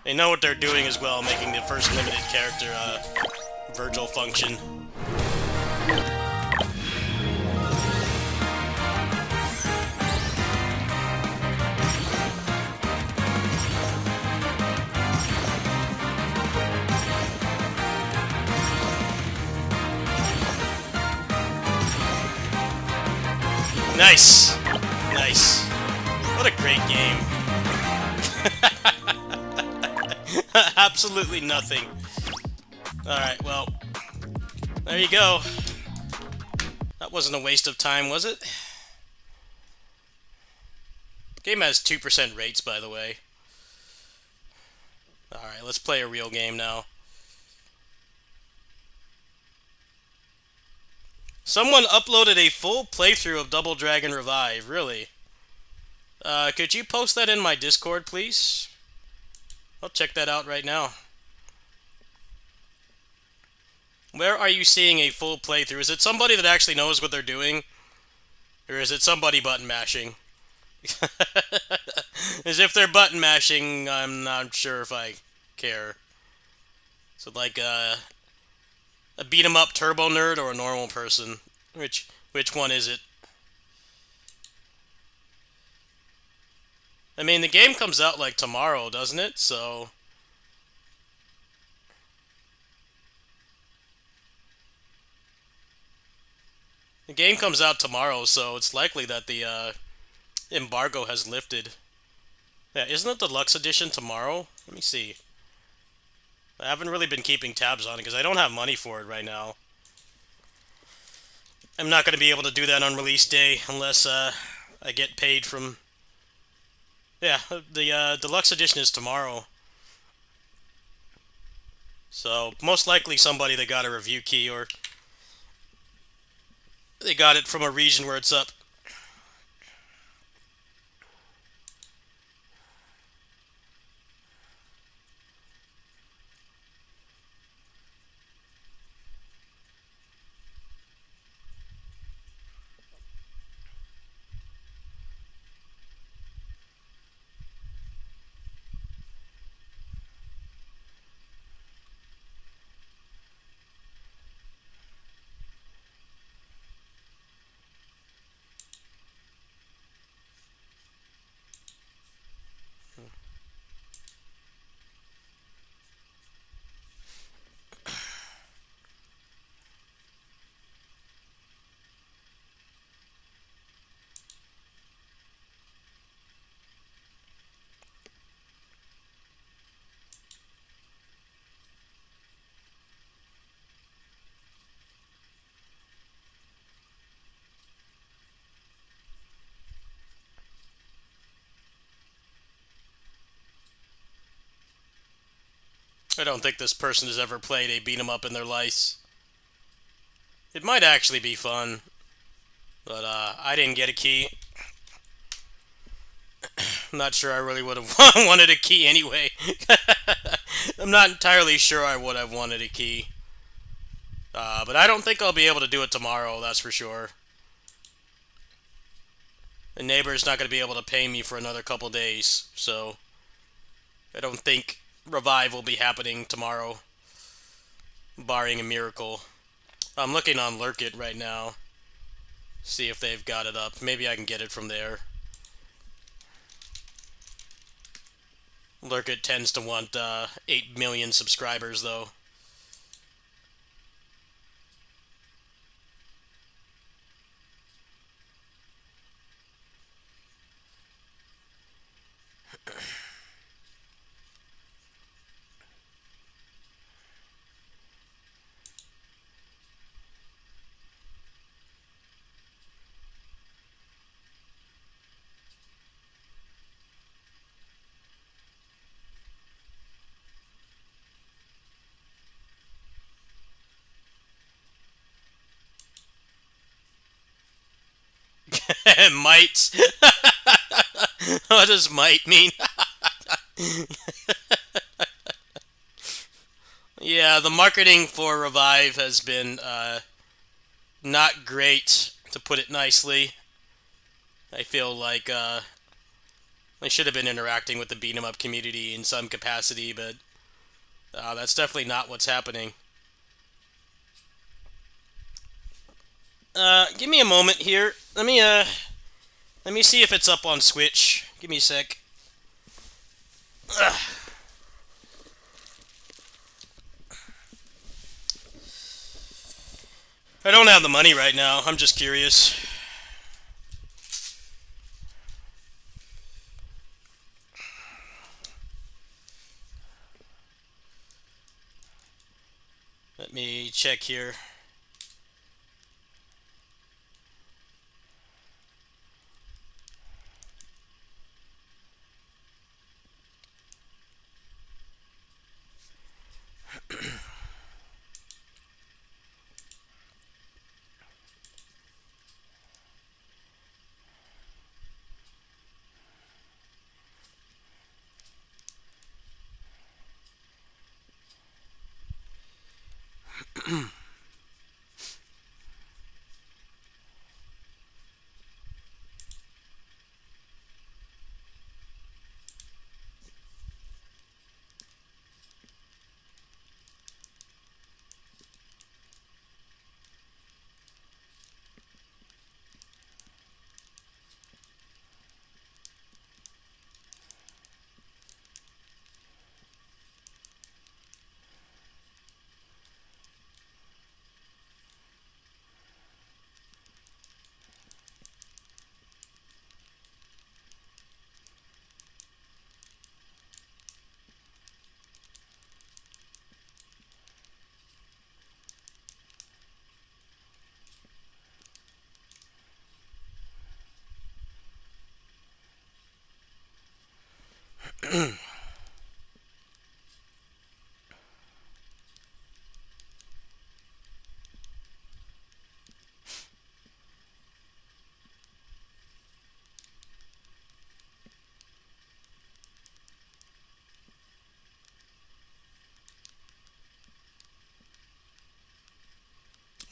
They know what they're doing as well, making the first limited character, Virgil function. Nice! Nice. What a great game. Absolutely nothing. Alright, well, there you go. That wasn't a waste of time, was it? The game has 2% rates, by the way. Alright, let's play a real game now. Someone uploaded a full playthrough of Double Dragon Revive, really? Could you post that in my Discord, please? I'll check that out right now. Where are you seeing a full playthrough? Is it somebody that actually knows what they're doing? Or is it somebody button mashing? As if they're button mashing, I'm not sure if I care. So like, a beat-em-up turbo nerd or a normal person? Which one is it? I mean, the game comes out like tomorrow, doesn't it? So the game comes out tomorrow, so it's likely that the embargo has lifted. Yeah, isn't it the Deluxe Edition tomorrow? Let me see. I haven't really been keeping tabs on it because I don't have money for it right now. I'm not going to be able to do that on release day unless I get paid from... Yeah, the Deluxe Edition is tomorrow. So, most likely somebody that got a review key, or they got it from a region where it's up. I don't think this person has ever played a beat-em-up in their life. It might actually be fun, but I didn't get a key. I'm not sure I really would have wanted a key anyway. I'm not entirely sure I would have wanted a key. But I don't think I'll be able to do it tomorrow, that's for sure. The neighbor's not going to be able to pay me for another couple days, so I don't think Revive will be happening tomorrow, barring a miracle. I'm looking on Lurkit right now, see if they've got it up. Maybe I can get it from there. Lurkit tends to want 8 million subscribers, though. Might. What does might mean? Yeah, the marketing for Revive has been not great, to put it nicely. I feel like they should have been interacting with the beat 'em up community in some capacity, but that's definitely not what's happening. Give me a moment here. Let me see if it's up on Switch. Give me a sec. Ugh. I don't have the money right now. I'm just curious. Let me check here.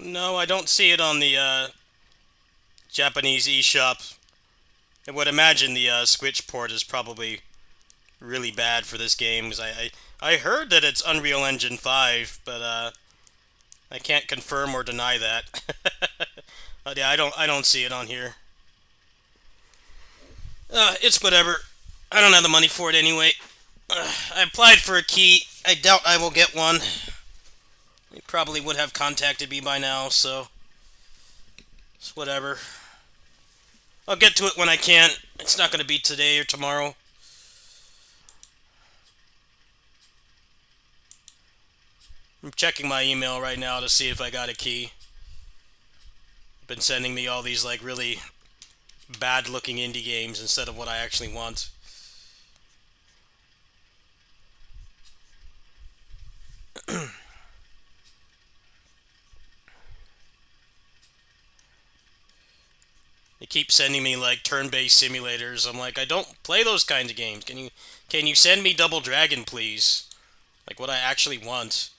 No, I don't see it on the Japanese eShop. I would imagine the Switch port is probably really bad for this game, because I heard that it's Unreal Engine 5, but I can't confirm or deny that. But yeah, I don't see it on here. It's whatever. I don't have the money for it anyway. I applied for a key. I doubt I will get one. They probably would have contacted me by now, so it's whatever. I'll get to it when I can. It's not going to be today or tomorrow. I'm checking my email right now to see if I got a key. Been sending me all these like really bad looking indie games instead of what I actually want. They keep sending me like turn-based simulators. I'm like, I don't play those kinds of games. Can you send me Double Dragon, please? Like what I actually want.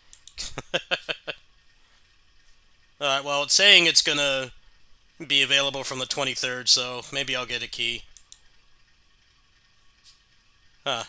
Alright, well, it's saying it's gonna be available from the 23rd, so maybe I'll get a key. Huh.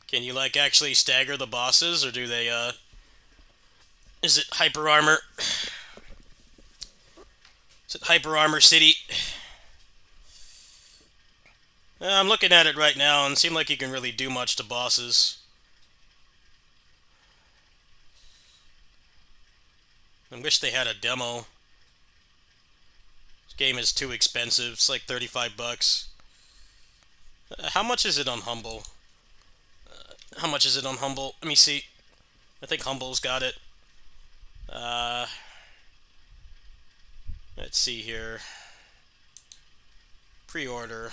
Can you, like, actually stagger the bosses, or do they, is it Hyper Armor? Is it Hyper Armor City? I'm looking at it right now, and it seems like you can really do much to bosses. I wish they had a demo. Game is too expensive. It's like 35 bucks. How much is it on Humble? How much is it on Humble? Let me see. I think Humble's got it. Let's see here. Pre-order.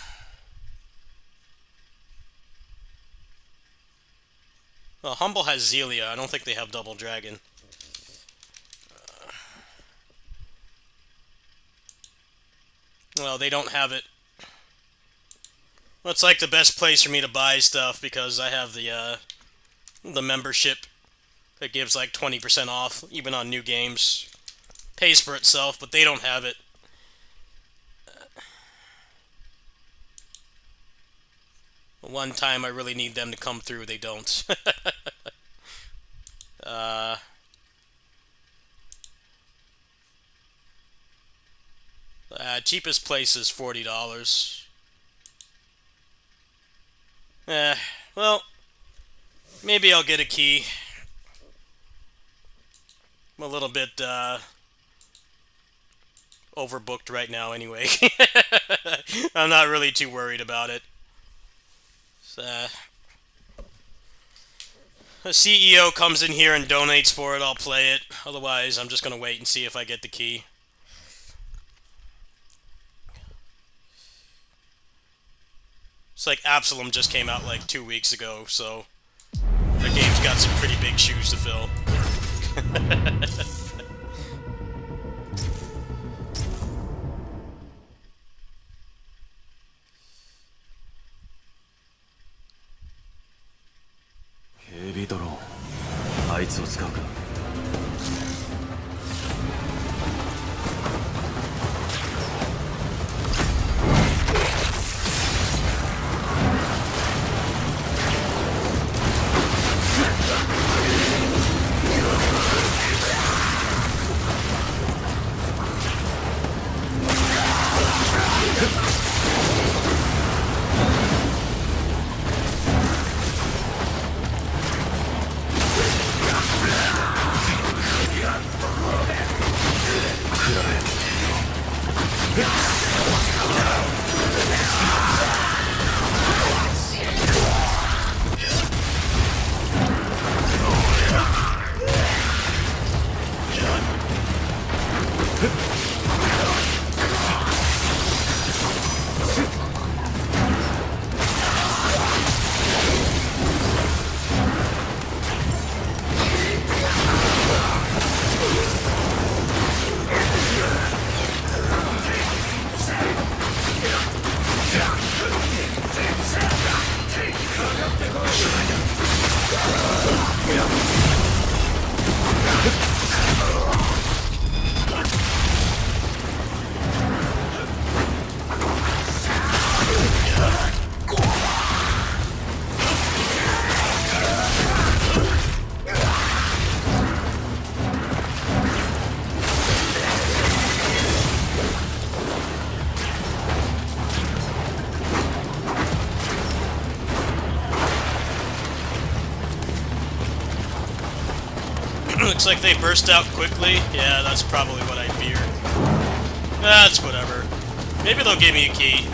Well, Humble has Zelia. I don't think they have Double Dragon. Well, they don't have it. Well, it's like the best place for me to buy stuff because I have the membership that gives like 20% off even on new games. Pays for itself, but they don't have it. One time I really need them to come through, they don't. Cheapest place is $40. Well, maybe I'll get a key. I'm a little bit, overbooked right now anyway. I'm not really too worried about it. A CEO comes in here and donates for it, I'll play it. Otherwise, I'm just gonna wait and see if I get the key. It's like Absalom just came out like 2 weeks ago, so the game's got some pretty big shoes to fill. Heavy drone. あいつを使うか。Looks like they burst out quickly. Yeah, that's probably what I feared. That's whatever. Maybe they'll give me a key.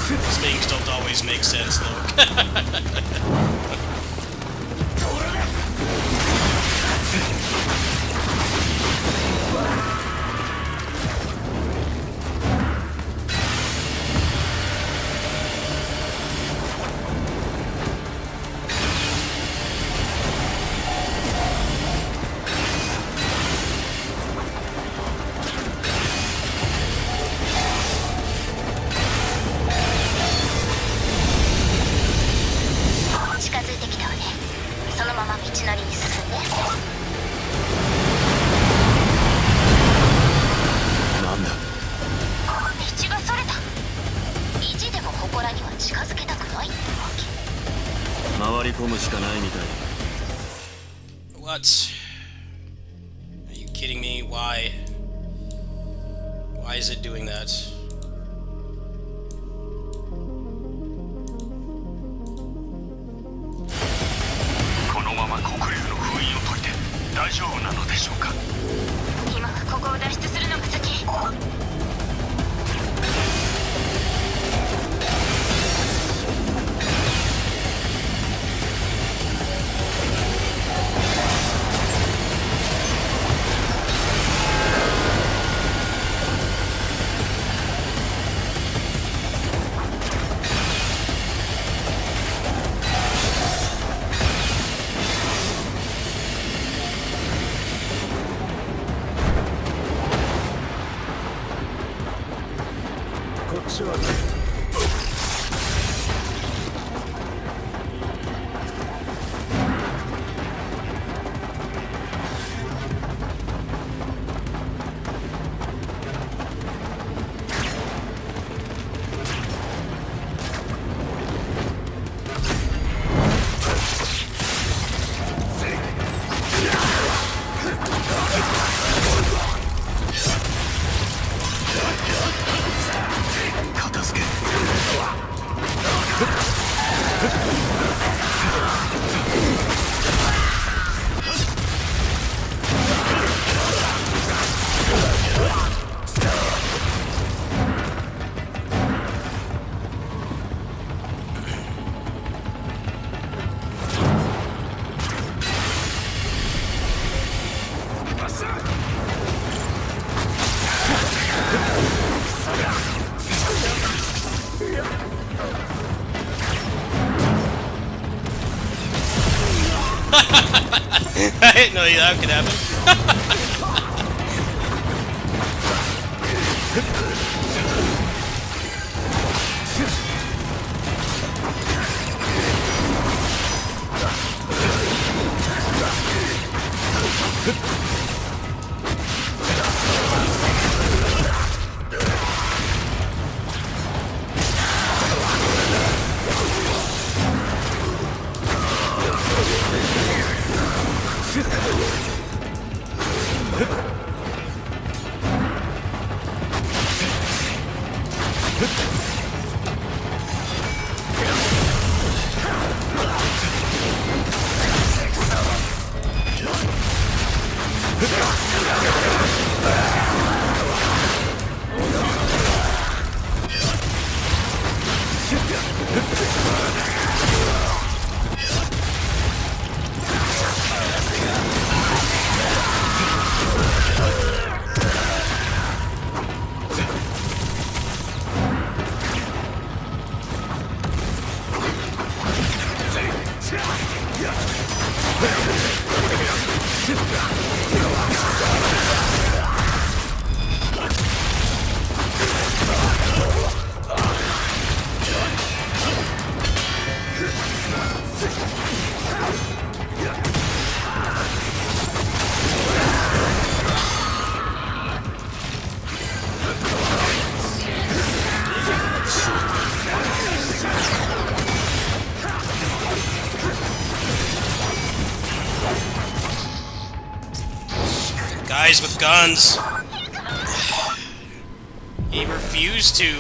These things don't always make sense, though. What? Are you kidding me? Why? Why is it doing that? I didn't know that could happen. Guys with guns. He refused to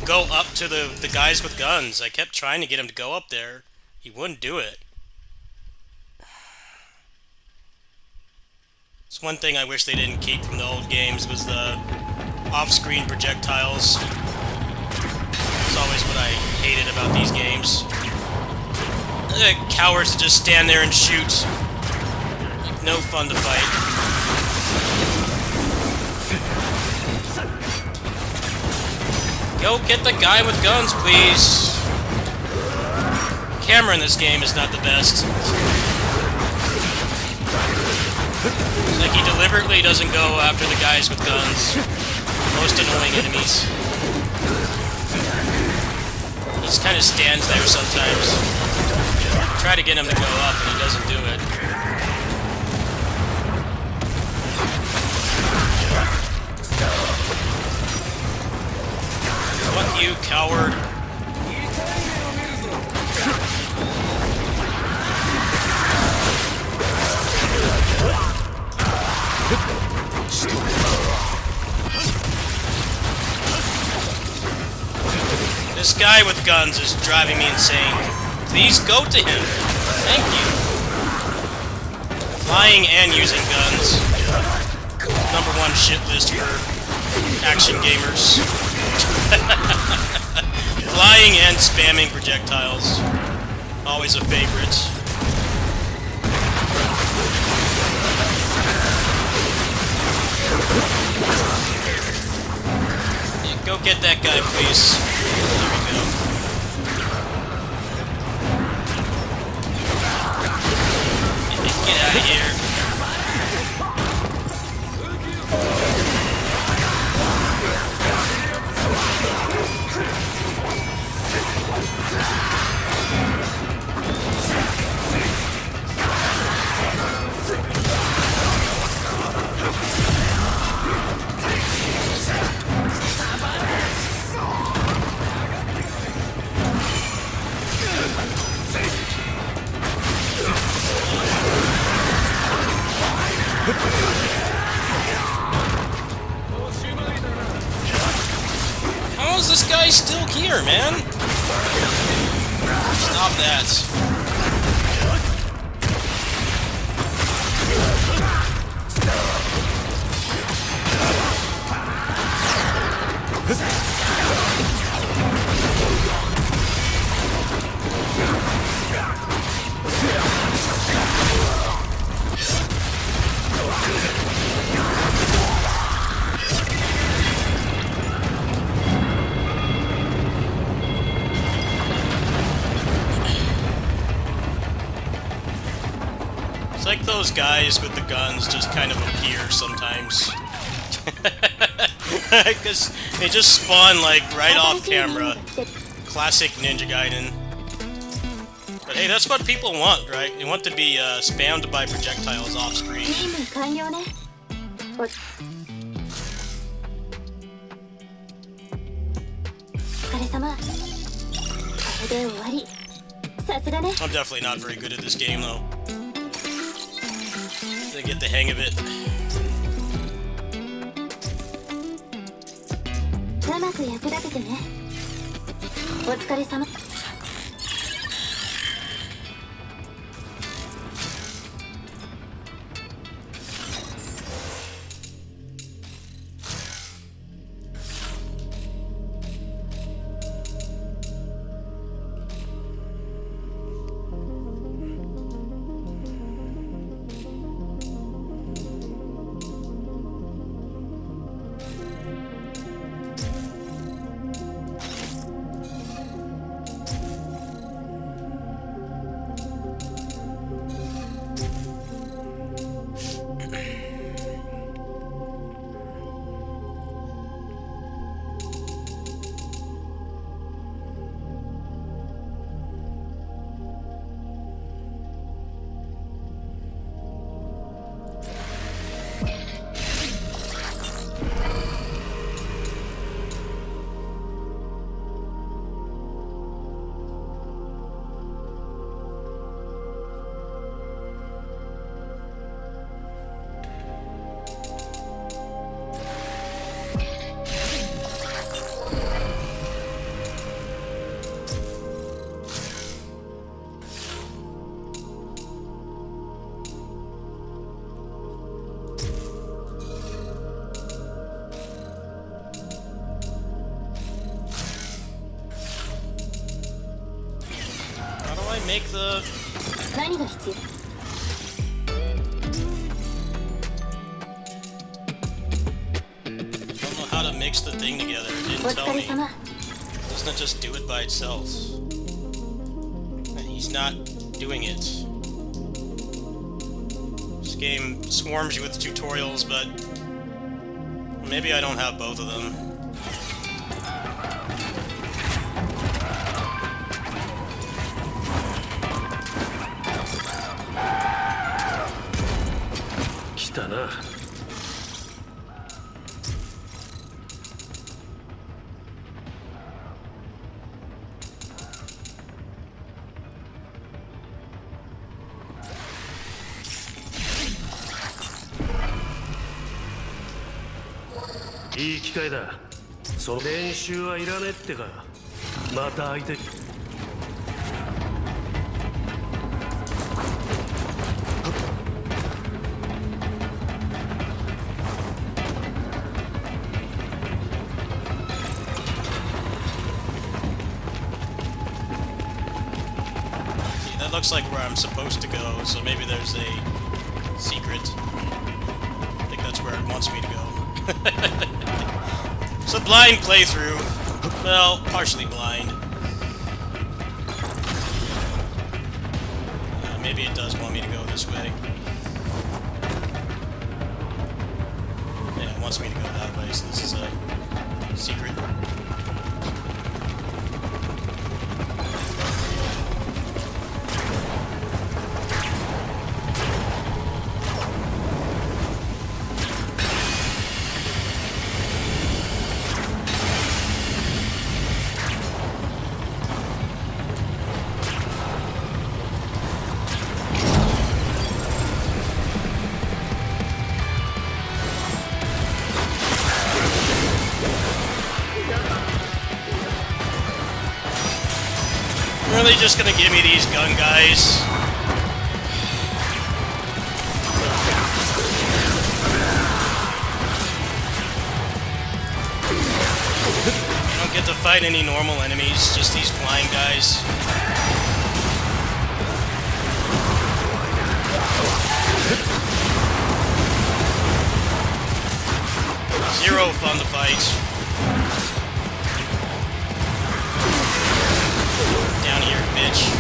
go up to the guys with guns. I kept trying to get him to go up there. He wouldn't do it. It's one thing I wish they didn't keep from the old games was the off-screen projectiles. It's always what I hated about these games. The cowards that just stand there and shoot. Like, no fun to fight. Go get the guy with guns, please. Camera in this game is not the best. It's like he deliberately doesn't go after the guys with guns. Most annoying enemies. He just kind of stands there sometimes. Try to get him to go up, and he doesn't do it. Fuck you, coward. This guy with guns is driving me insane. Please go to him. Thank you. Flying and using guns. #1 shit list for action gamers. Flying and spamming projectiles. Always a favorite. Yeah, go get that guy, please. There we go. Get out of here. guy's still here, man. Stop that. It's like those guys with the guns just kind of appear sometimes. Because they just spawn, like, right off camera. Classic Ninja Gaiden. But hey, that's what people want, right? They want to be spammed by projectiles off screen. 任務完了ね。お疲れ様。これで終わり。さすがね。 I'm definitely not very good at this game, though. They get the hang of it. うまく役立ててね。お疲れ様。Make the... 何が必要？ don't know how to mix the thing together. It didn't お tell 疲れ me. 様。 Doesn't it just do it by itself? And he's not doing it. This game swarms you with tutorials, but maybe I don't have both of them.いい機会だ。その練習はいらねえってか。また相手。That looks like where I'm supposed to go, so maybe there's a secret. I think that's where it wants me to go. It's a blind playthrough. Well, partially blind. Maybe it does want me to go this way. Yeah, it wants me to go that way, so this is a secret. really just gonna give me these gun guys? I don't get to fight any normal enemies, just these flying guys. Zero fun to fight. Down here, bitch.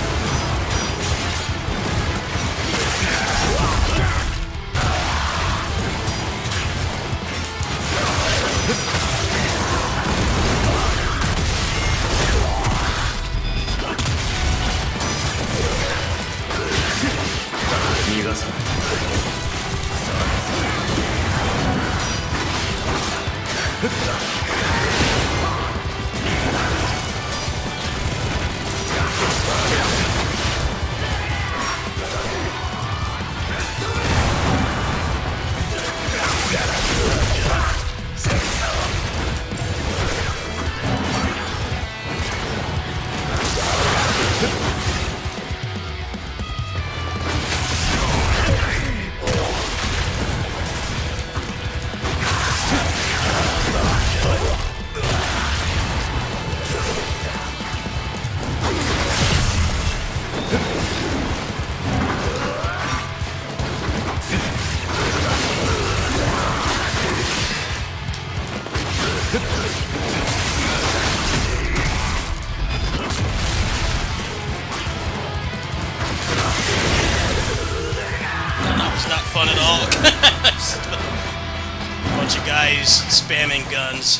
Fun at all. Bunch of guys spamming guns.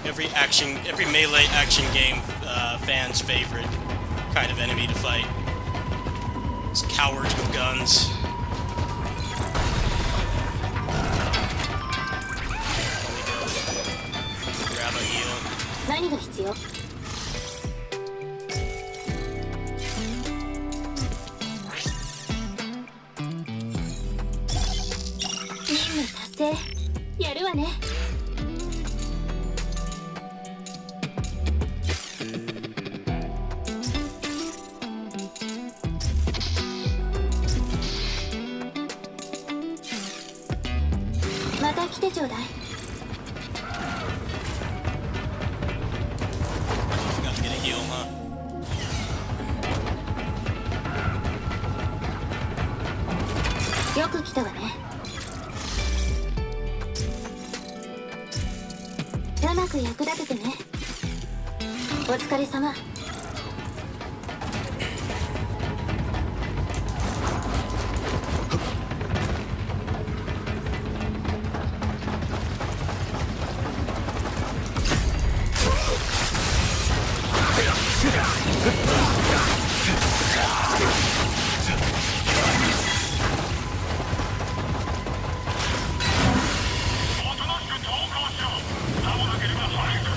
Every melee action game fan's favorite kind of enemy to fight. It's cowards with guns. Let me go grab a heal. 何が必要? Forgot to get a heal, huh?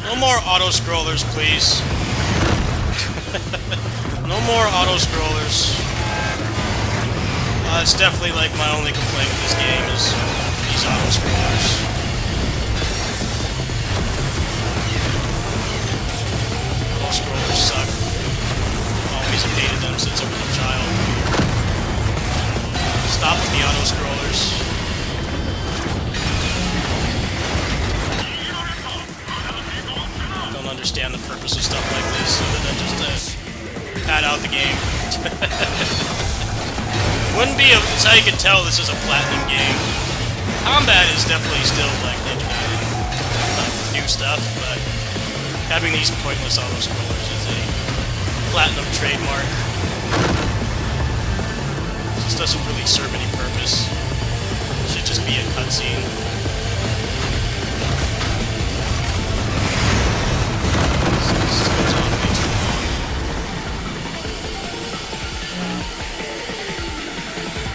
No more auto-scrollers, please. No more auto-scrollers. It's definitely like my only complaint with this game is these auto-scrollers. Auto-scrollers suck. Always hated them since I was a child. Stop with the auto-scrollers. Understand the purpose of stuff like this other than just to pad out the game. Wouldn't be it's how you can tell this is a platinum game. Combat is definitely still like new stuff, but having these pointless auto-scrollers is a platinum trademark. This doesn't really serve any purpose. It should just be a cutscene.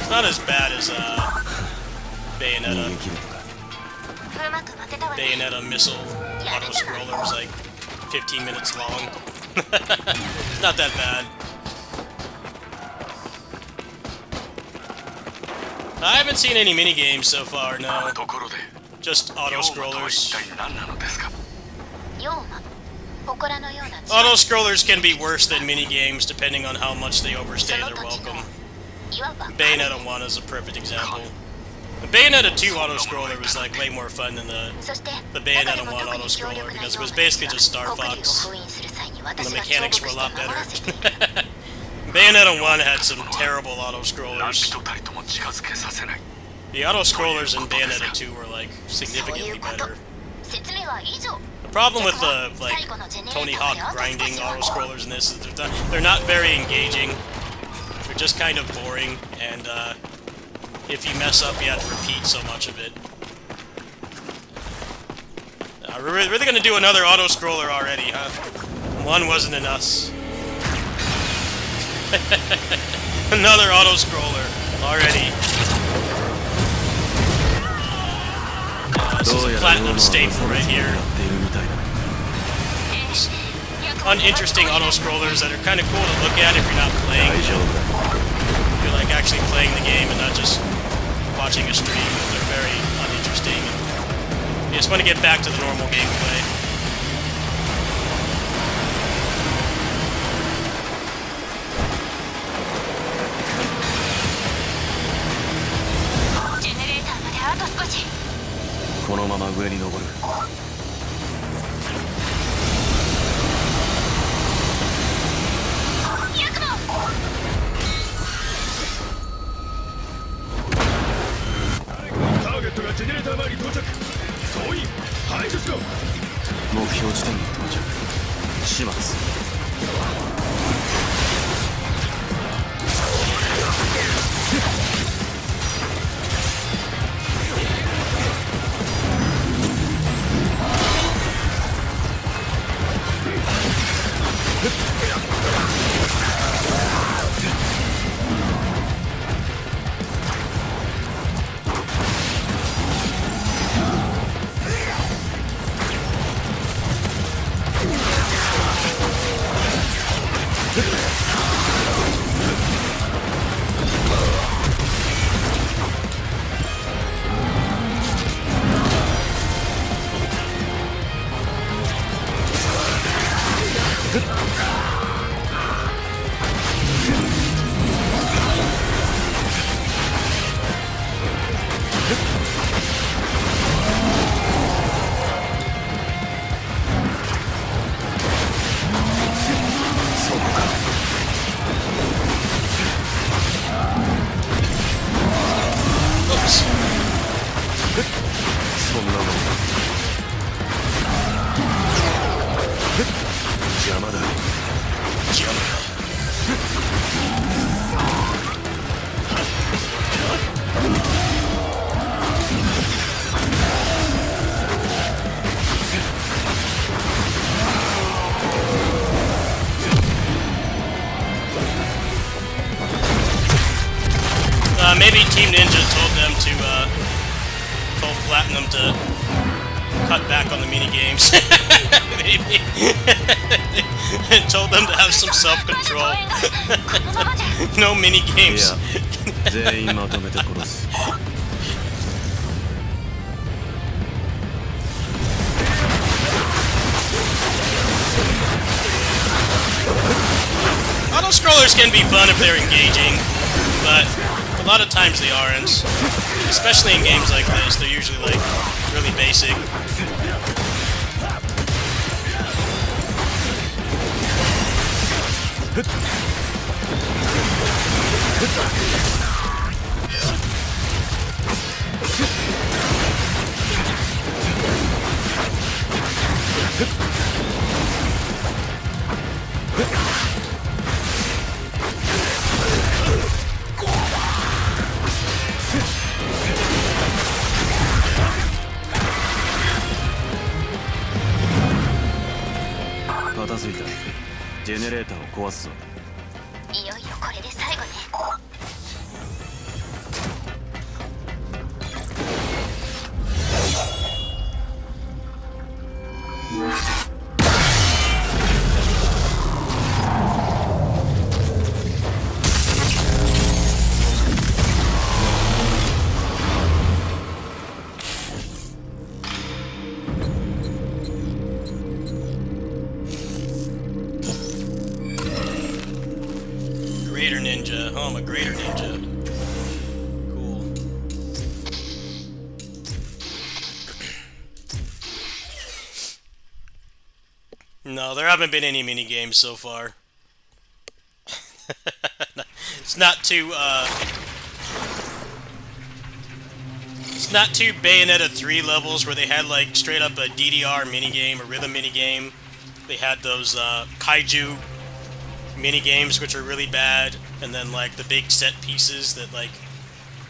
It's not as bad as Bayonetta. Bayonetta missile auto-scroller was like 15 minutes long. It's not that bad. I haven't seen any minigames so far, no. Just auto-scrollers. Auto-scrollers can be worse than mini-games depending on how much they overstay their welcome. Bayonetta 1 is a perfect example. The Bayonetta 2 auto-scroller was like way more fun than the Bayonetta 1 auto-scroller because it was basically just Star Fox. And the mechanics were a lot better. Bayonetta 1 had some terrible auto-scrollers. The auto-scrollers in Bayonetta 2 were like significantly better. The problem with the like Tony Hawk grinding auto-scrollers in this is they're not very engaging. They're just kind of boring, and if you mess up, you have to repeat so much of it. We're really gonna do another auto-scroller already, huh? One wasn't enough. Another auto-scroller already. This is a platinum staple right here. Uninteresting auto-scrollers that are kind of cool to look at if you're not playing. You're like actually playing the game and not just watching a stream. They're very uninteresting. You just want to get back to the normal gameplay. Maybe Team Ninja told them to, told Platinum to cut back on the mini-games. Maybe. And told them to have some self-control. No mini-games. Auto-scrollers can be fun if they're engaging, but a lot of times they aren't. Especially in games like this, they're usually like really basic. ninja. Oh, I'm a greater ninja. Cool. No, there haven't been any mini games so far. It's not too it's not too Bayonetta 3 levels where they had like straight up a DDR minigame, a rhythm minigame. They had those kaiju minigames which are really bad, and then like the big set pieces that like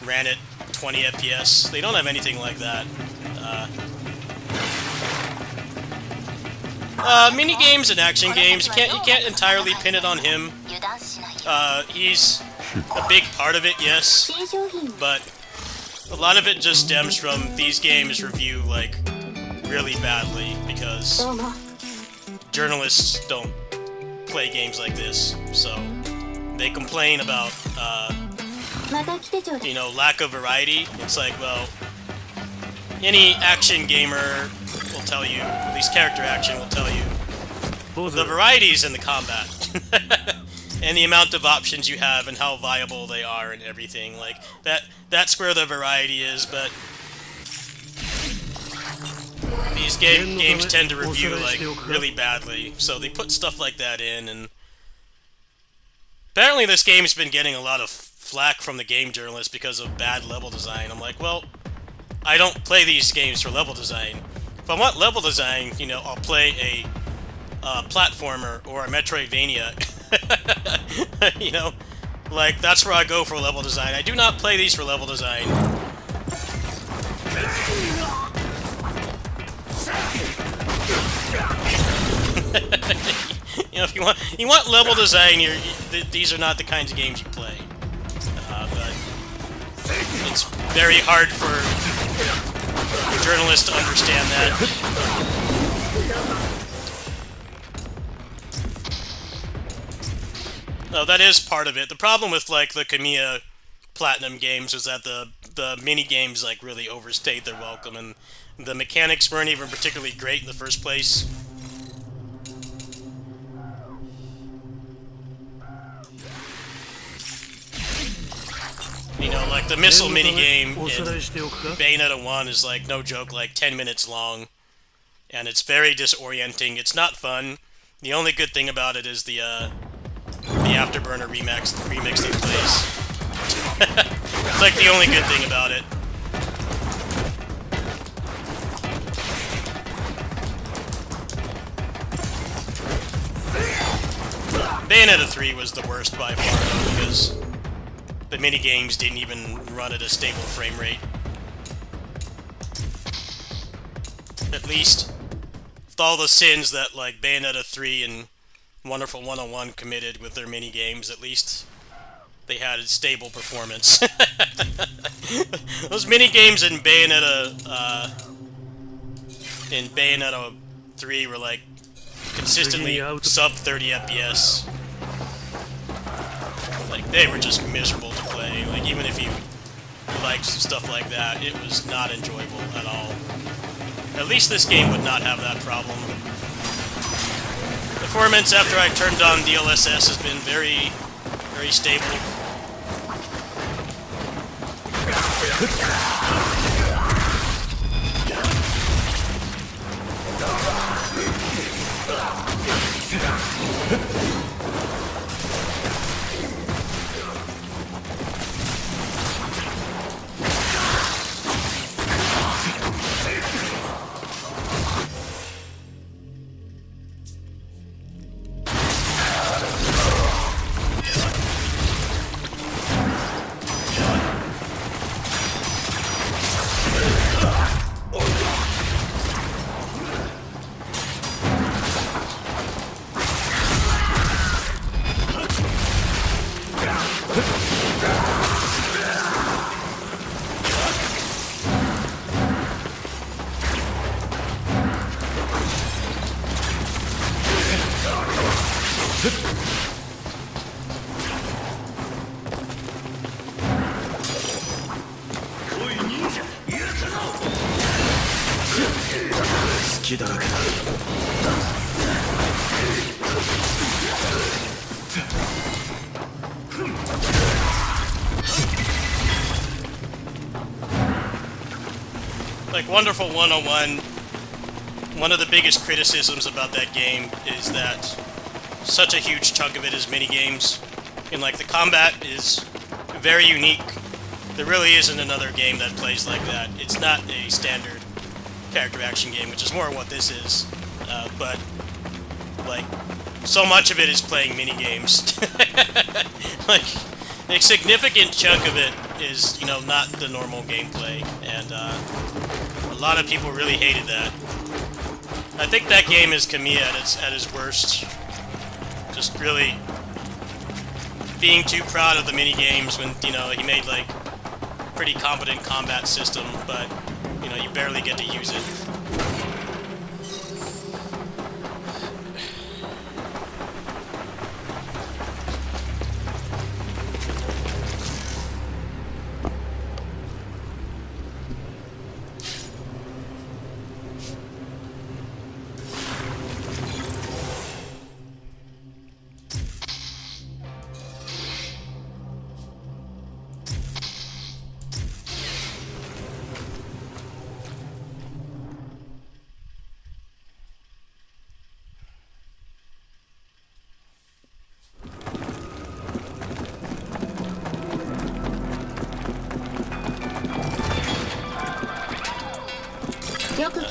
ran at 20 FPS. They don't have anything like that. Mini games and action games, you can't entirely pin it on him. He's a big part of it, yes, but a lot of it just stems from these games review like really badly because journalists don't play games like this, so they complain about you know, lack of variety. It's like, well, any action gamer will tell you, at least character action will tell you, the varieties in the combat. And the amount of options you have and how viable they are and everything. Like, that's where the variety is, but these games tend to review, like, really badly. So they put stuff like that in, and apparently this game's been getting a lot of flack from the game journalists because of bad level design. I'm like, well, I don't play these games for level design. If I want level design, you know, I'll play a platformer or a Metroidvania. You know, like, that's where I go for level design. I do not play these for level design. You know, if you want level design, these are not the kinds of games you play. But it's very hard for journalists to understand that. No, that is part of it. The problem with, like, the Kamiya Platinum games is that the mini-games, like, really overstayed their welcome, and the mechanics weren't even particularly great in the first place. You know, like, the missile minigame in Bayonetta 1 is, like, no joke, like, 10 minutes long, and it's very disorienting. It's not fun. The only good thing about it is the Afterburner remix that plays. It's like the only good thing about it. Bayonetta 3 was the worst by far, though, because the minigames didn't even run at a stable frame rate. At least, with all the sins that, like, Bayonetta 3 and Wonderful 101 committed with their mini-games, at least they had a stable performance. Those mini-games in Bayonetta 3 were, like, consistently sub 30 FPS. Like, they were just miserable to play. Like, even if you liked stuff like that, it was not enjoyable at all. At least this game would not have that problem. Performance after I turned on DLSS has been very, very stable. like Wonderful 101, one of the biggest criticisms about that game is that such a huge chunk of it is minigames. And like the combat is very unique. There really isn't another game that plays like that. It's not a standard character action game, which is more what this is. But like so much of it is playing minigames. Like a significant chunk of it is, you know, not the normal gameplay, and a lot of people really hated that. I think that game is Kamiya at his worst. Just really being too proud of the minigames when, you know, he made like pretty competent combat system, but you know, you barely get to use it.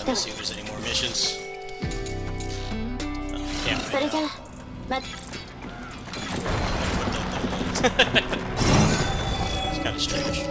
Let's see if there's any more missions. Oh, can't right now. It's kind of strange.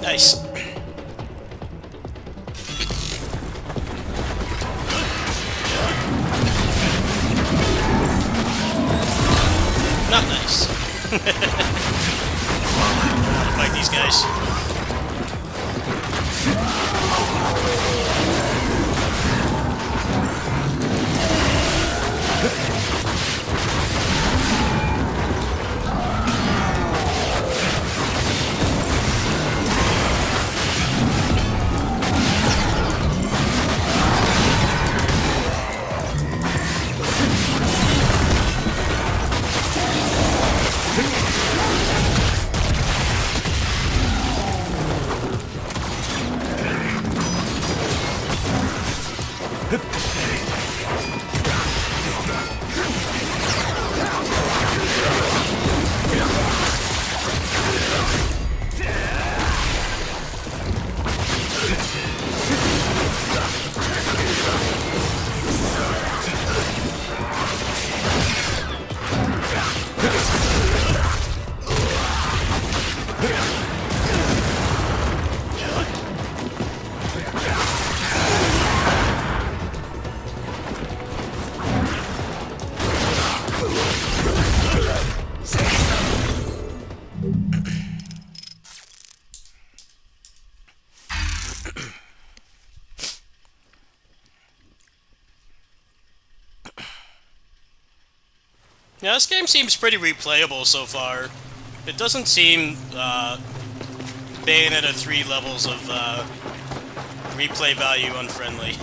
Nice. Not nice. Fight these guys. Yeah, this game seems pretty replayable so far. It doesn't seem Bayonetta 3 levels of replay value unfriendly.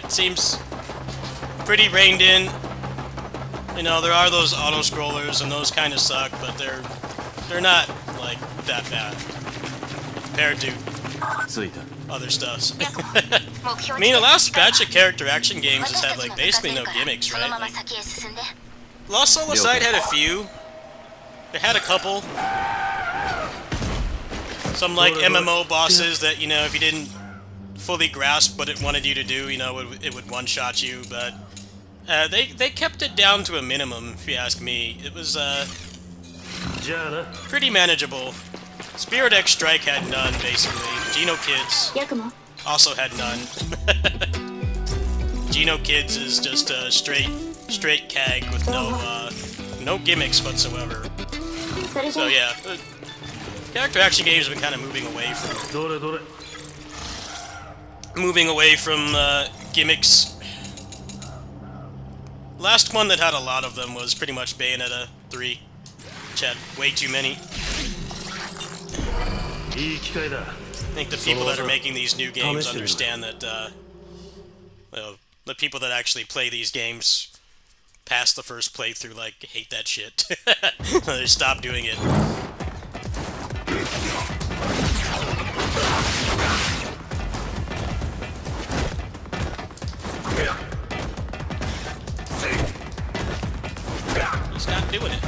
It seems pretty reined in. You know, there are those auto-scrollers, and those kind of suck, but they're not, like, that bad compared to ついた other stuff. I mean, the last batch of character action games has had, like, basically no gimmicks, right? Like, Lost Soulside had a few. It had a couple. Some, like, MMO bosses that, you know, if you didn't fully grasp what it wanted you to do, you know, it would one-shot you, but they kept it down to a minimum, if you ask me. It was, じゃあな pretty manageable. Spirit X Strike had none, basically. Geno Kids ヤクモ also had none. Geno Kids is just a straight CAG with no gimmicks whatsoever. それじゃ So yeah, the character action games have been kind of moving away from どれどれ gimmicks. Last one that had a lot of them was pretty much Bayonetta 3, which had way too many. いい機会だ I think the people that are making these new games understand that, well, the people that actually play these games past the first playthrough, like, hate that shit. They stop doing it. He's not doing it.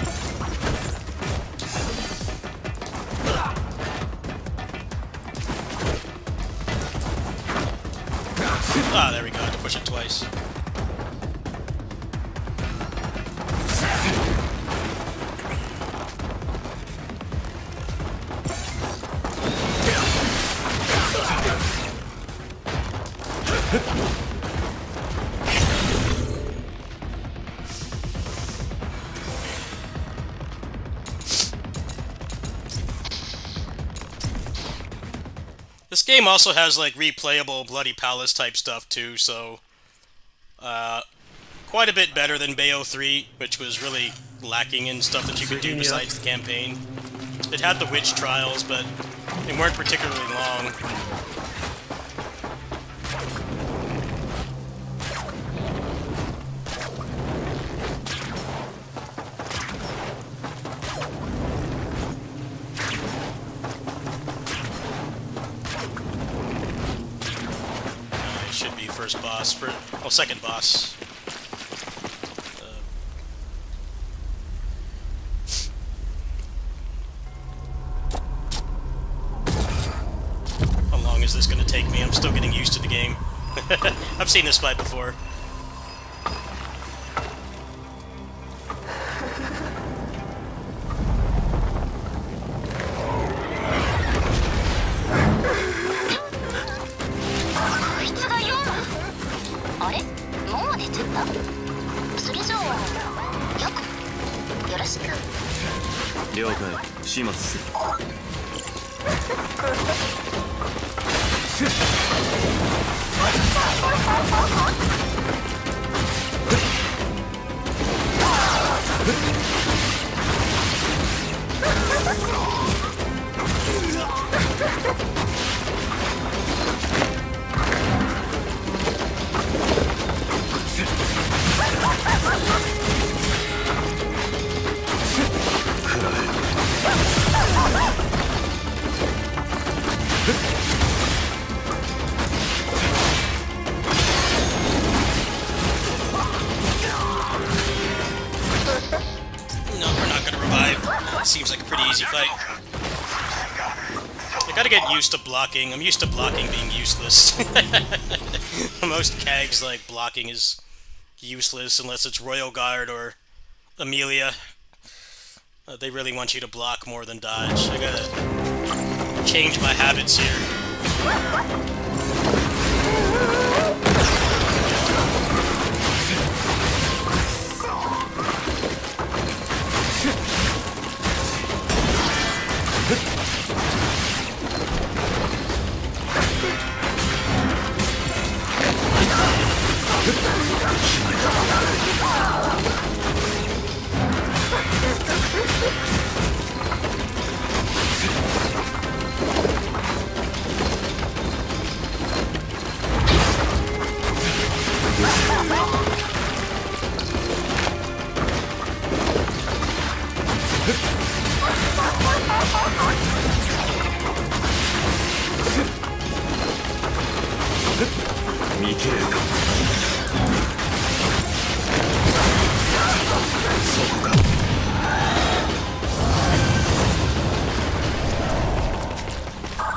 Ah, there we go. I had to push it twice. This game also has, like, replayable Bloody Palace type stuff, too, so... quite a bit better than Bayo 3, which was really lacking in stuff that you could do besides the campaign. It had the witch trials, but they weren't particularly long. Should be first boss. Second boss. How long is this going to take me? I'm still getting used to the game. I've seen this fight before. Seems like a pretty easy fight. I gotta get used to blocking. I'm used to blocking being useless. Most CAGs, like, blocking is useless unless it's Royal Guard or Amelia. They really want you to block more than dodge. I gotta change my habits here. 見切れるか。そこか。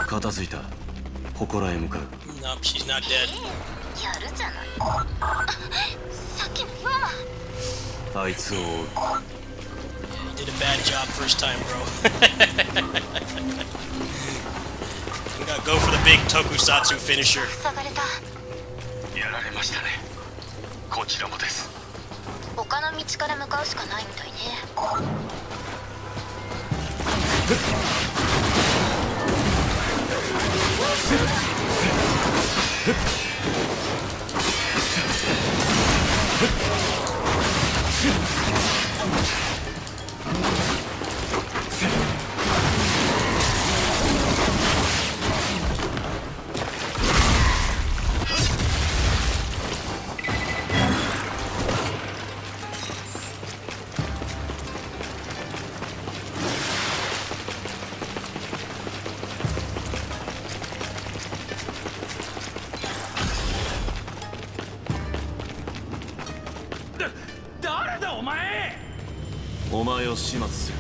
片付いた。祠へ向かう。 Nope, she's not dead. やるじゃない。さっきのユーマ。あいつを追う。 You did a bad job first time, bro. You gotta go for the big tokusatsu finisher. 塞がれた。やられましたね。こちらもです。他の道から向かうしかないみたいね。誰だお前。お前を始末する。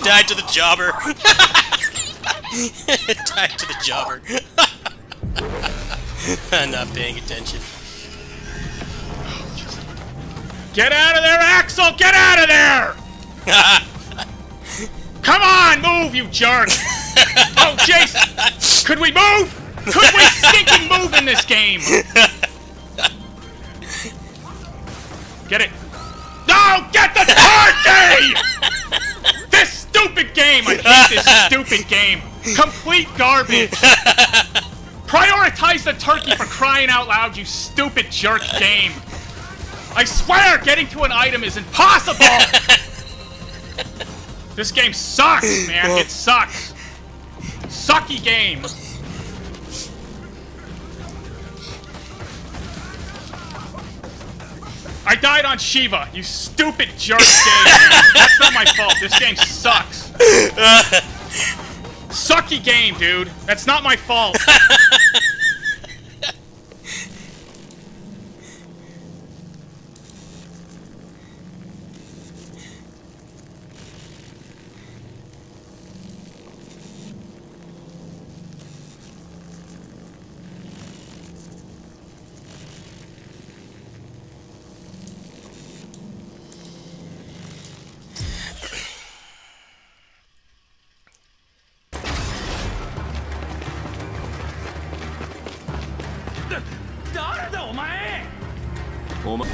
Died to the jobber. Died to the jobber. I'm not paying attention. Get out of there, Axel! Get out of there! Come on, move, you jerk! Oh, Jace! Could we move? Could we stinking move in this game? Get it? No! Get the turkey! This stupid game! I hate this stupid game! Complete garbage! Prioritize the turkey for crying out loud, you stupid jerk game! I swear getting to an item is impossible! This game sucks, man. It sucks. Sucky game. I died on Shiva, you stupid jerk game, man. That's not my fault. This game sucks. Sucky game, dude. That's not my fault.お前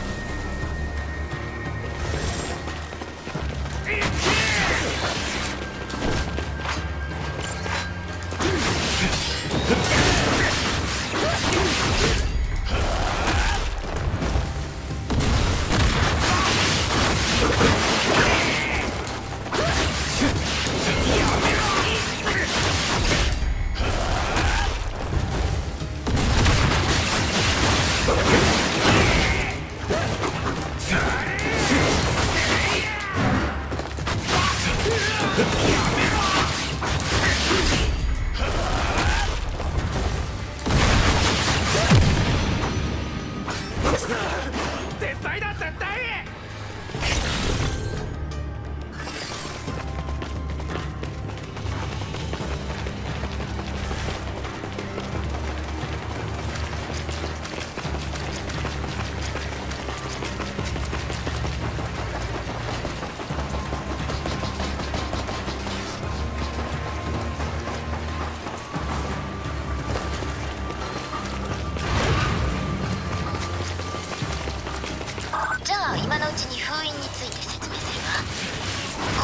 じゃあ今のうちに封印について説明するわ。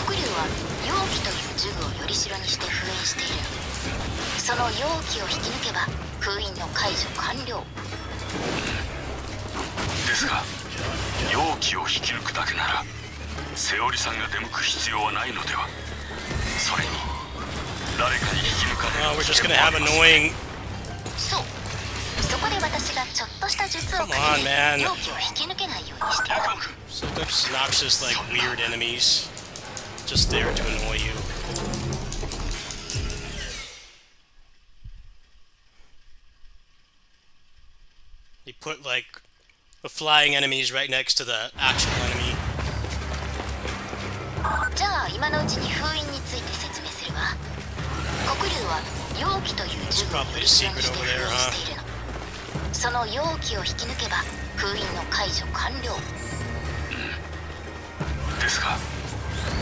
黒龍は容器という呪具をよりしろにして封印しているの。その容器を引き抜けば封印の解除完了。ですが容器を引き抜くだけならセオリさんが出向く必要はないのでは。それに誰かに引き抜かれ Oh, る we're 危 just 険 gonna もあ have ります。 annoying. そうそこで私がちょっとした術を Come か on, けて man. 容器を引き抜けないようにしている。 So obnoxious, like weird enemies, just there to annoy you. He put like the flying enemies right next to the actual enemy. じゃあ今のうちに封印について説明するわ。黒龍は容器という呪具をよりしろにして封印しているの。その容器を引き抜けば封印の解除完了。ですが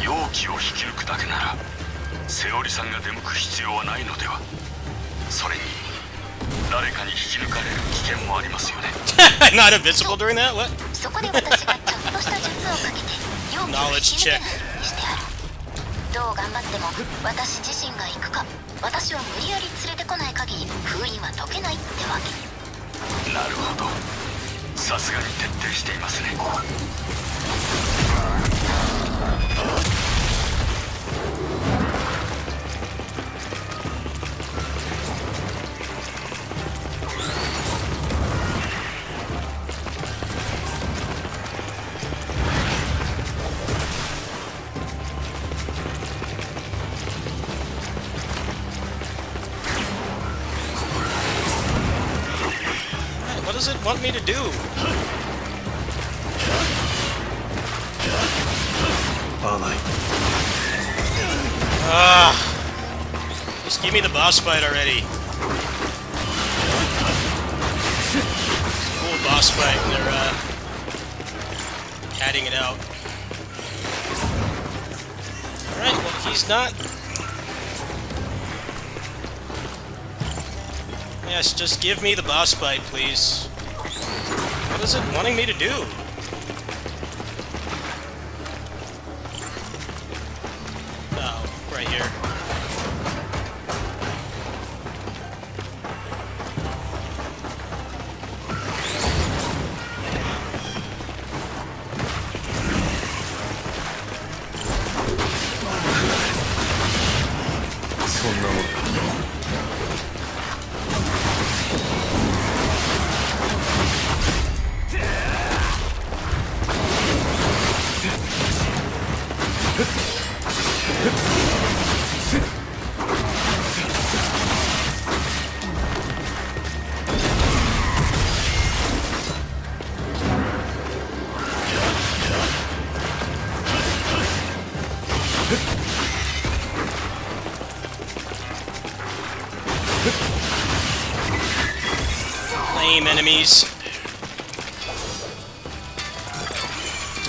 容器を引き抜くだけならセオリさんが出向く必要はないのでは。それに誰かに引き抜かれる危険もありますよね。Not invincible during that? What? そこで私がちょっとした術をかけて容器を引き抜けないようにしてある。どう頑張っても私自身が行くか私を無理やり連れてこない限り封印は解けないってわけ。なるほど。さすがに徹底していますね。What does it want me to do? Just give me the boss fight already. Cool boss fight. They're padding it out. Alright, well he's not. Yes, just give me the boss fight, please. What is it wanting me to do? Oh, right here. Lame enemies.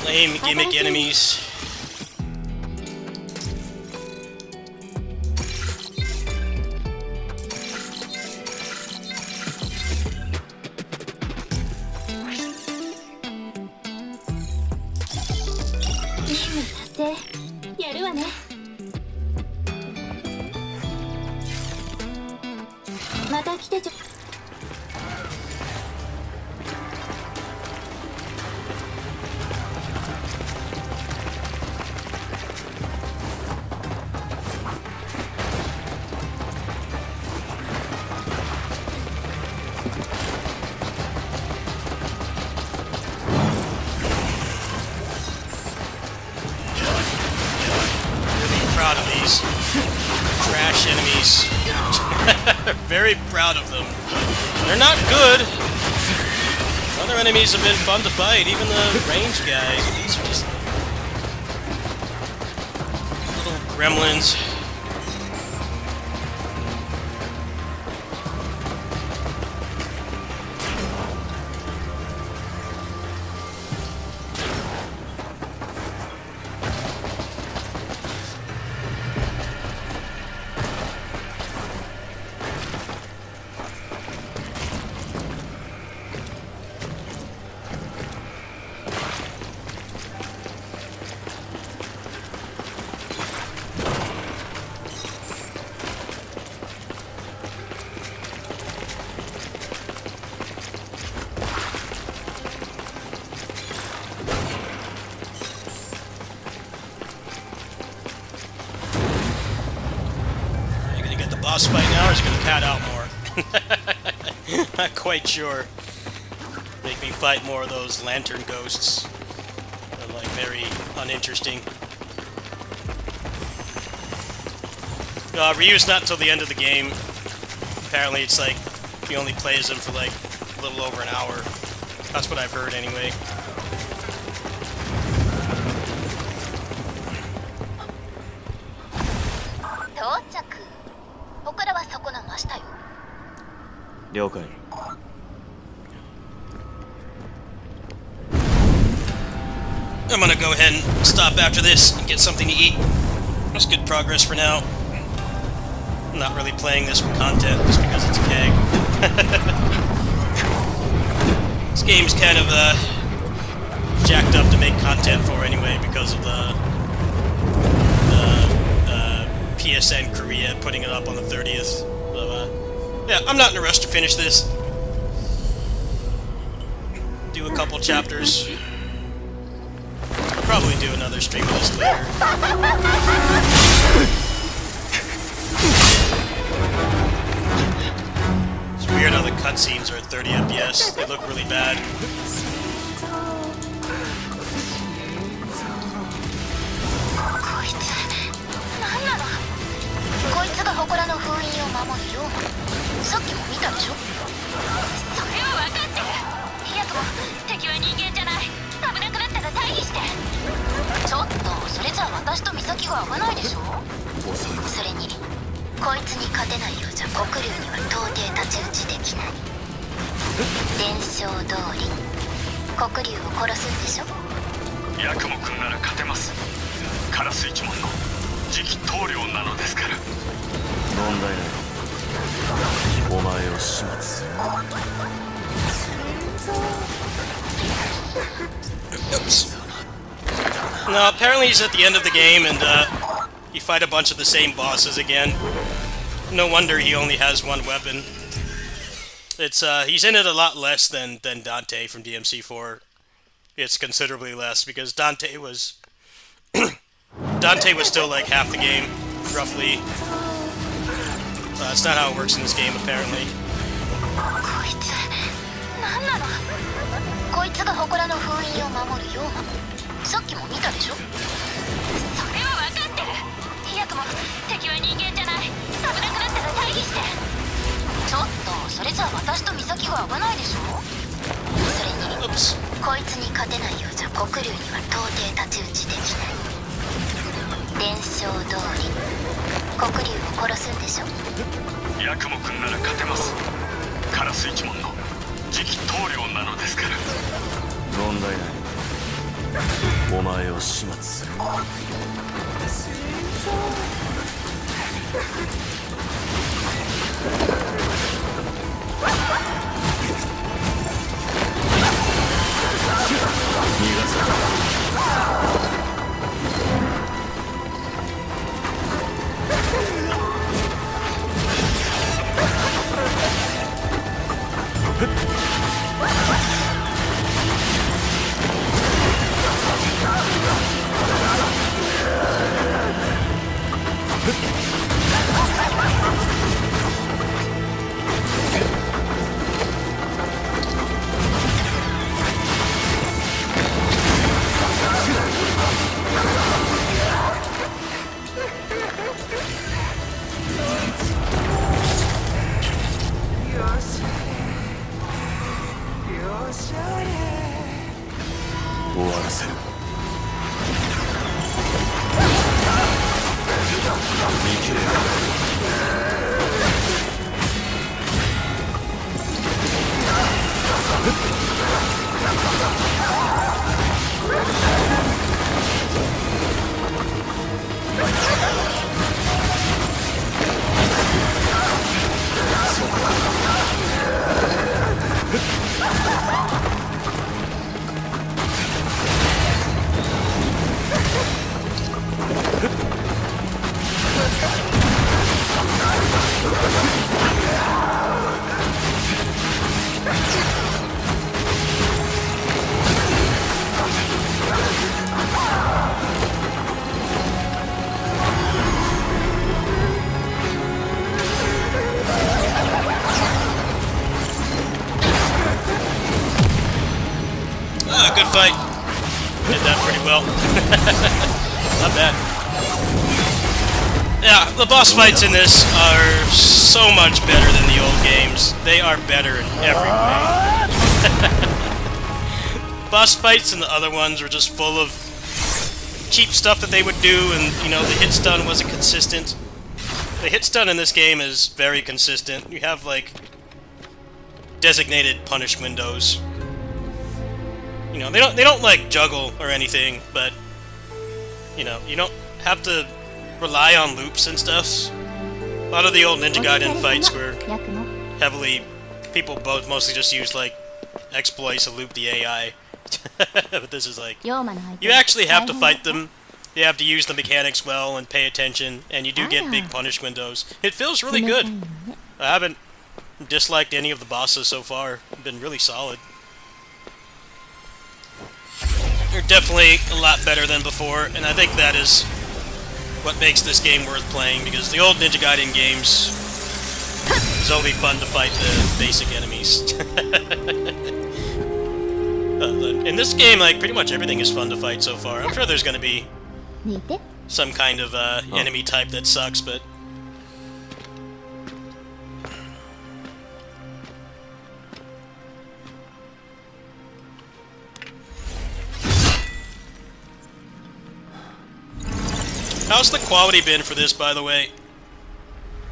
Lame gimmick enemies. Proud of these trash enemies. Very proud of them. They're not good. Other enemies have been fun to fight, even the ranged guys. These are just little gremlins. fight now, or is it going to pad out more? Not quite sure. Make me fight more of those lantern ghosts. They're like very uninteresting. Ryu's not until the end of the game. Apparently it's like he only plays them for like a little over an hour. That's what I've heard anyway. I'm gonna go ahead and stop after this and get something to eat. That's good progress for now. I'm not really playing this for content just because it's a keg. This game's kind of jacked up to make content for anyway because of the PSN Korea putting it up on the 30th. So, yeah, I'm not in a rush to finish this. Do a couple chapters. Probably do another stream of this later. It's weird how the cutscenes are at 30 FPS. They look really bad. Oops. No, apparently he's at the end of the game and you fight a bunch of the same bosses again. No wonder he only has one weapon. It's he's in it a lot less than Dante from DMC4. It's considerably less because Dante was Dante was still like half the game, roughly. That's not how it works in this game, apparently. Oops. こいつに勝てないようじゃ黒龍には到底太刀打ちできない。伝承通り黒龍を殺すんでしょ。ヤクモ君なら勝てます。カラス一門の次期棟梁なのですから。問題ない。お前を始末する。逃がさ終わらせる。見切れよ。fight. Did that pretty well. Not bad. Yeah, the boss fights in this are so much better than the old games. They are better in every way. Boss fights in the other ones were just full of cheap stuff that they would do, and, you know, the hit stun wasn't consistent. The hit stun in this game is very consistent. You have, like, designated punish windows. You know, they don't like juggle or anything, but, you know, you don't have to rely on loops and stuff. A lot of the old Ninja Gaiden fights were heavily, people both mostly just used, like, exploits to loop the AI. But this is like, you actually have to fight them. You have to use the mechanics well and pay attention, and you do get big punish windows. It feels really good. I haven't disliked any of the bosses so far. They've been really solid. They're definitely a lot better than before, and I think that is what makes this game worth playing, because the old Ninja Gaiden games, it's only fun to fight the basic enemies. In this game, like, pretty much everything is fun to fight so far. I'm sure there's gonna be some kind of enemy type that sucks, but... How's the quality been for this, by the way?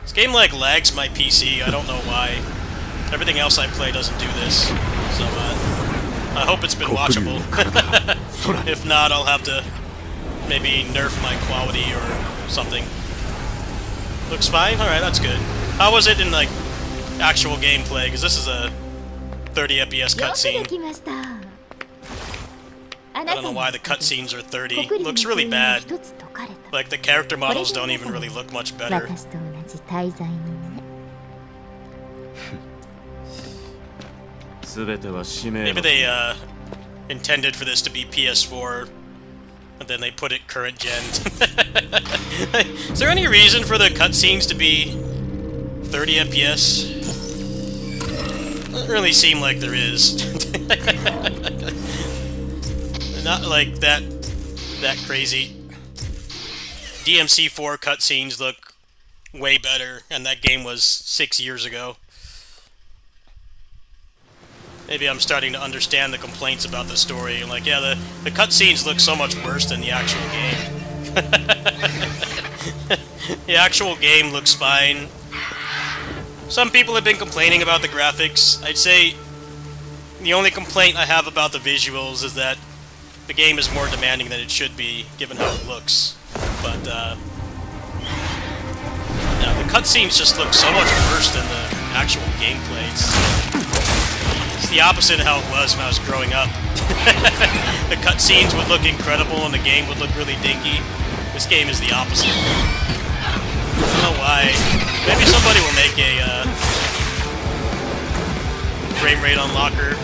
This game, like, lags my PC. I don't know why. Everything else I play doesn't do this. So, I hope it's been watchable. If not, I'll have to maybe nerf my quality or something. Looks fine? Alright, that's good. How was it in, like, actual gameplay? Because this is a 30 FPS cutscene. I don't know why the cutscenes are 30. Looks really bad. Like, the character models don't even really look much better. Maybe they intended for this to be PS4, but then they put it current gen. Is there any reason for the cutscenes to be 30 FPS? Doesn't really seem like there is. Not like that crazy. DMC4 cutscenes look way better, and that game was 6 years ago. Maybe I'm starting to understand the complaints about the story. Like, yeah, the cutscenes look so much worse than the actual game. The actual game looks fine. Some people have been complaining about the graphics. I'd say the only complaint I have about the visuals is that the game is more demanding than it should be, given how it looks. But, yeah, the cutscenes just look so much worse than the actual gameplay. It's the opposite of how it was when I was growing up. The cutscenes would look incredible and the game would look really dinky. This game is the opposite. I don't know why. Maybe somebody will make a frame rate unlocker.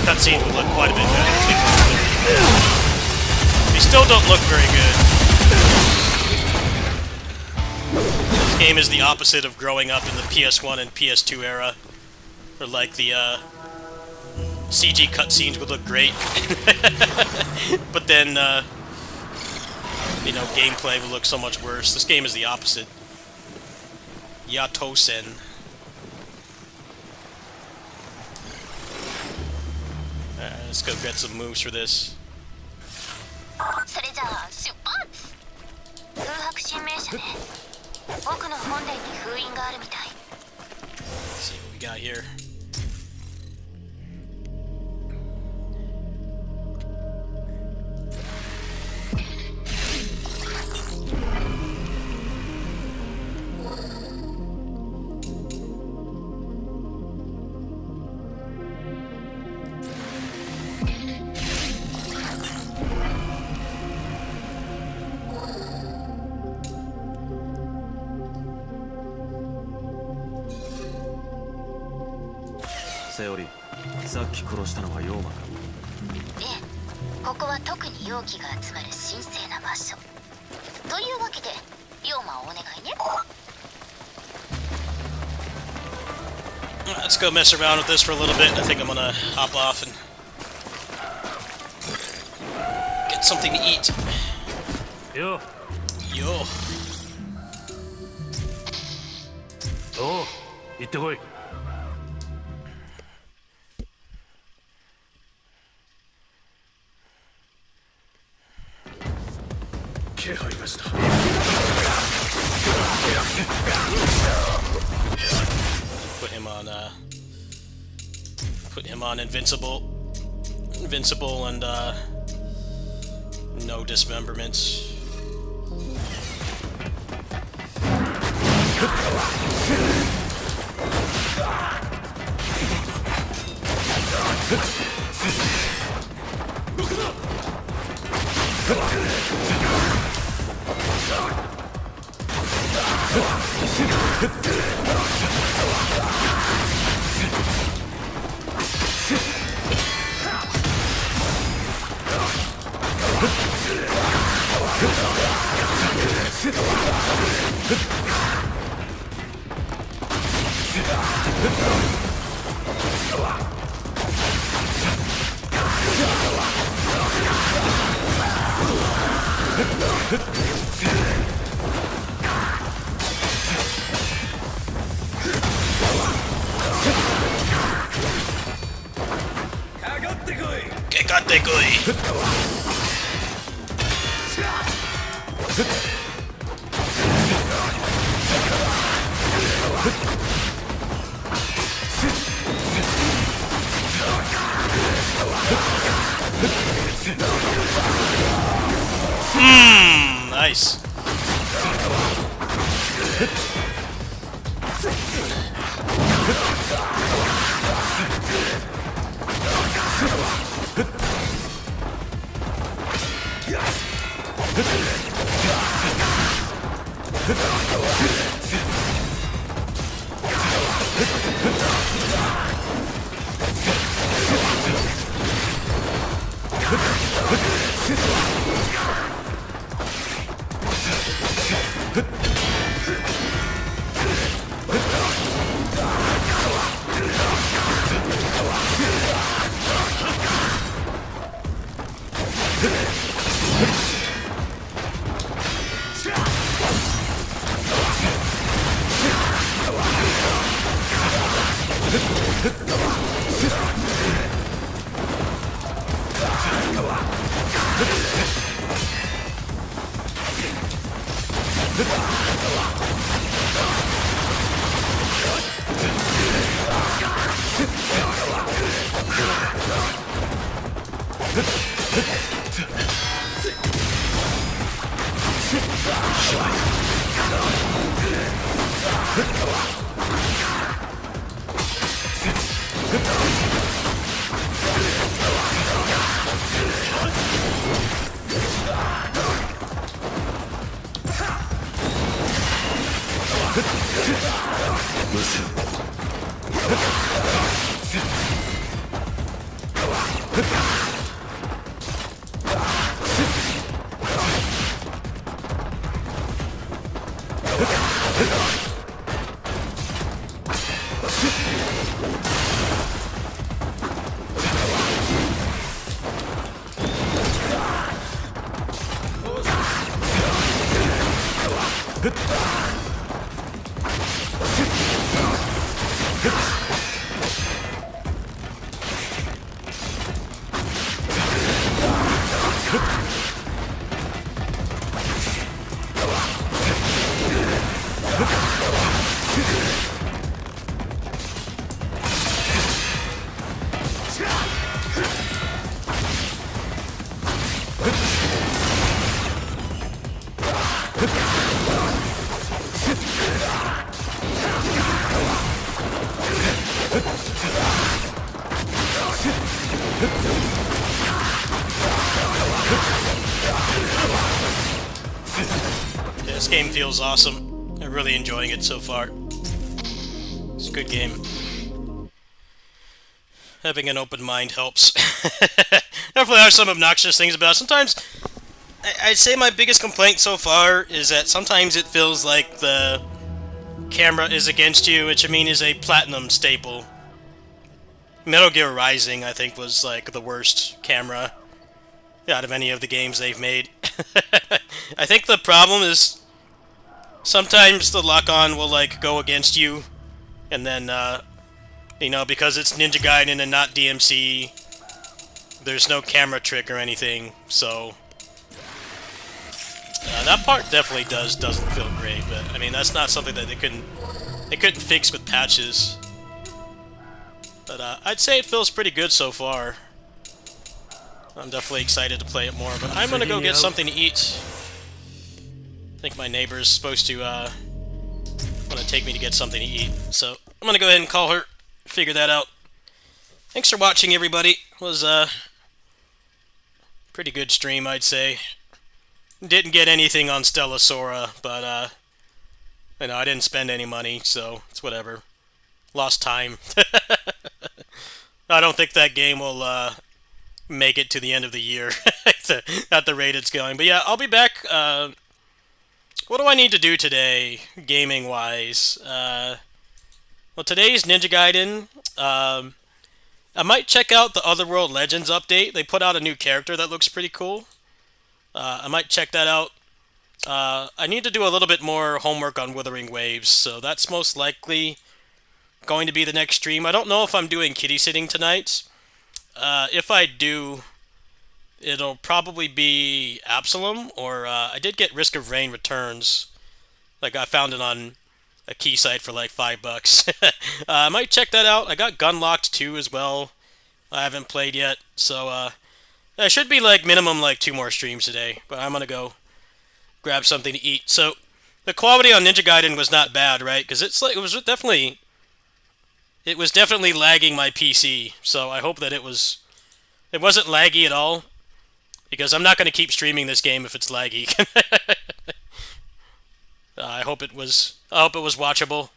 Cutscenes would look quite a bit better. They still don't look very good. This game is the opposite of growing up in the PS1 and PS2 era. Or like the CG cutscenes would look great. But then, you know, gameplay would look so much worse. This game is the opposite. Yatosen. Alright, let's go get some moves for this. Let's see what we got here. Let's go mess around with this for a little bit. I think I'm gonna hop off and get something to eat. よ Yo. おう行ってこい気配がした Put him on invincible and no dismemberments. Nice. Yeah, this game feels awesome. I'm really enjoying it so far. It's a good game. Having an open mind helps. Definitely are some obnoxious things about it. Sometimes, I'd say my biggest complaint so far is that sometimes it feels like the camera is against you, which I mean is a platinum staple. Metal Gear Rising, I think, was like the worst camera out of any of the games they've made. I think the problem is sometimes the lock-on will like go against you, and then you know, because it's Ninja Gaiden and not DMC, there's no camera trick or anything, so that part definitely doesn't feel great. But I mean, that's not something that they couldn't fix with patches. But I'd say it feels pretty good so far. I'm definitely excited to play it more, but I'm gonna go get something to eat. I think my neighbor's supposed to want to take me to get something to eat, so I'm gonna go ahead and call her, figure that out. Thanks for watching, everybody. It was a pretty good stream, I'd say. Didn't get anything on Stella Sora, but you know, I didn't spend any money, so it's whatever. Lost time. I don't think that game will make it to the end of the year at the rate it's going. But yeah, I'll be back. What do I need to do today, gaming-wise? Well, today's Ninja Gaiden. I might check out the Otherworld Legends update. They put out a new character that looks pretty cool. I might check that out. I need to do a little bit more homework on Wuthering Waves, so that's most likely going to be the next stream. I don't know if I'm doing kitty sitting tonight. If I do, it'll probably be Absalom, or I did get Risk of Rain Returns. Like, I found it on a key site for like $5. I might check that out. I got Gunlocked 2 as well. I haven't played yet, so I should be like minimum like 2 more streams today. But I'm gonna go grab something to eat. So the quality on Ninja Gaiden was not bad, right? Because it's like it was definitely lagging my PC. So I hope that it wasn't laggy at all, because I'm not going to keep streaming this game if it's laggy. I hope it was watchable.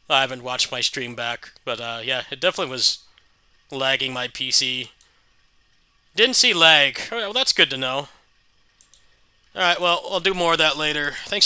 I haven't watched my stream back, but yeah, it definitely was lagging my PC. Didn't see lag. All right, well, that's good to know. All right, well, I'll do more of that later. Thanks for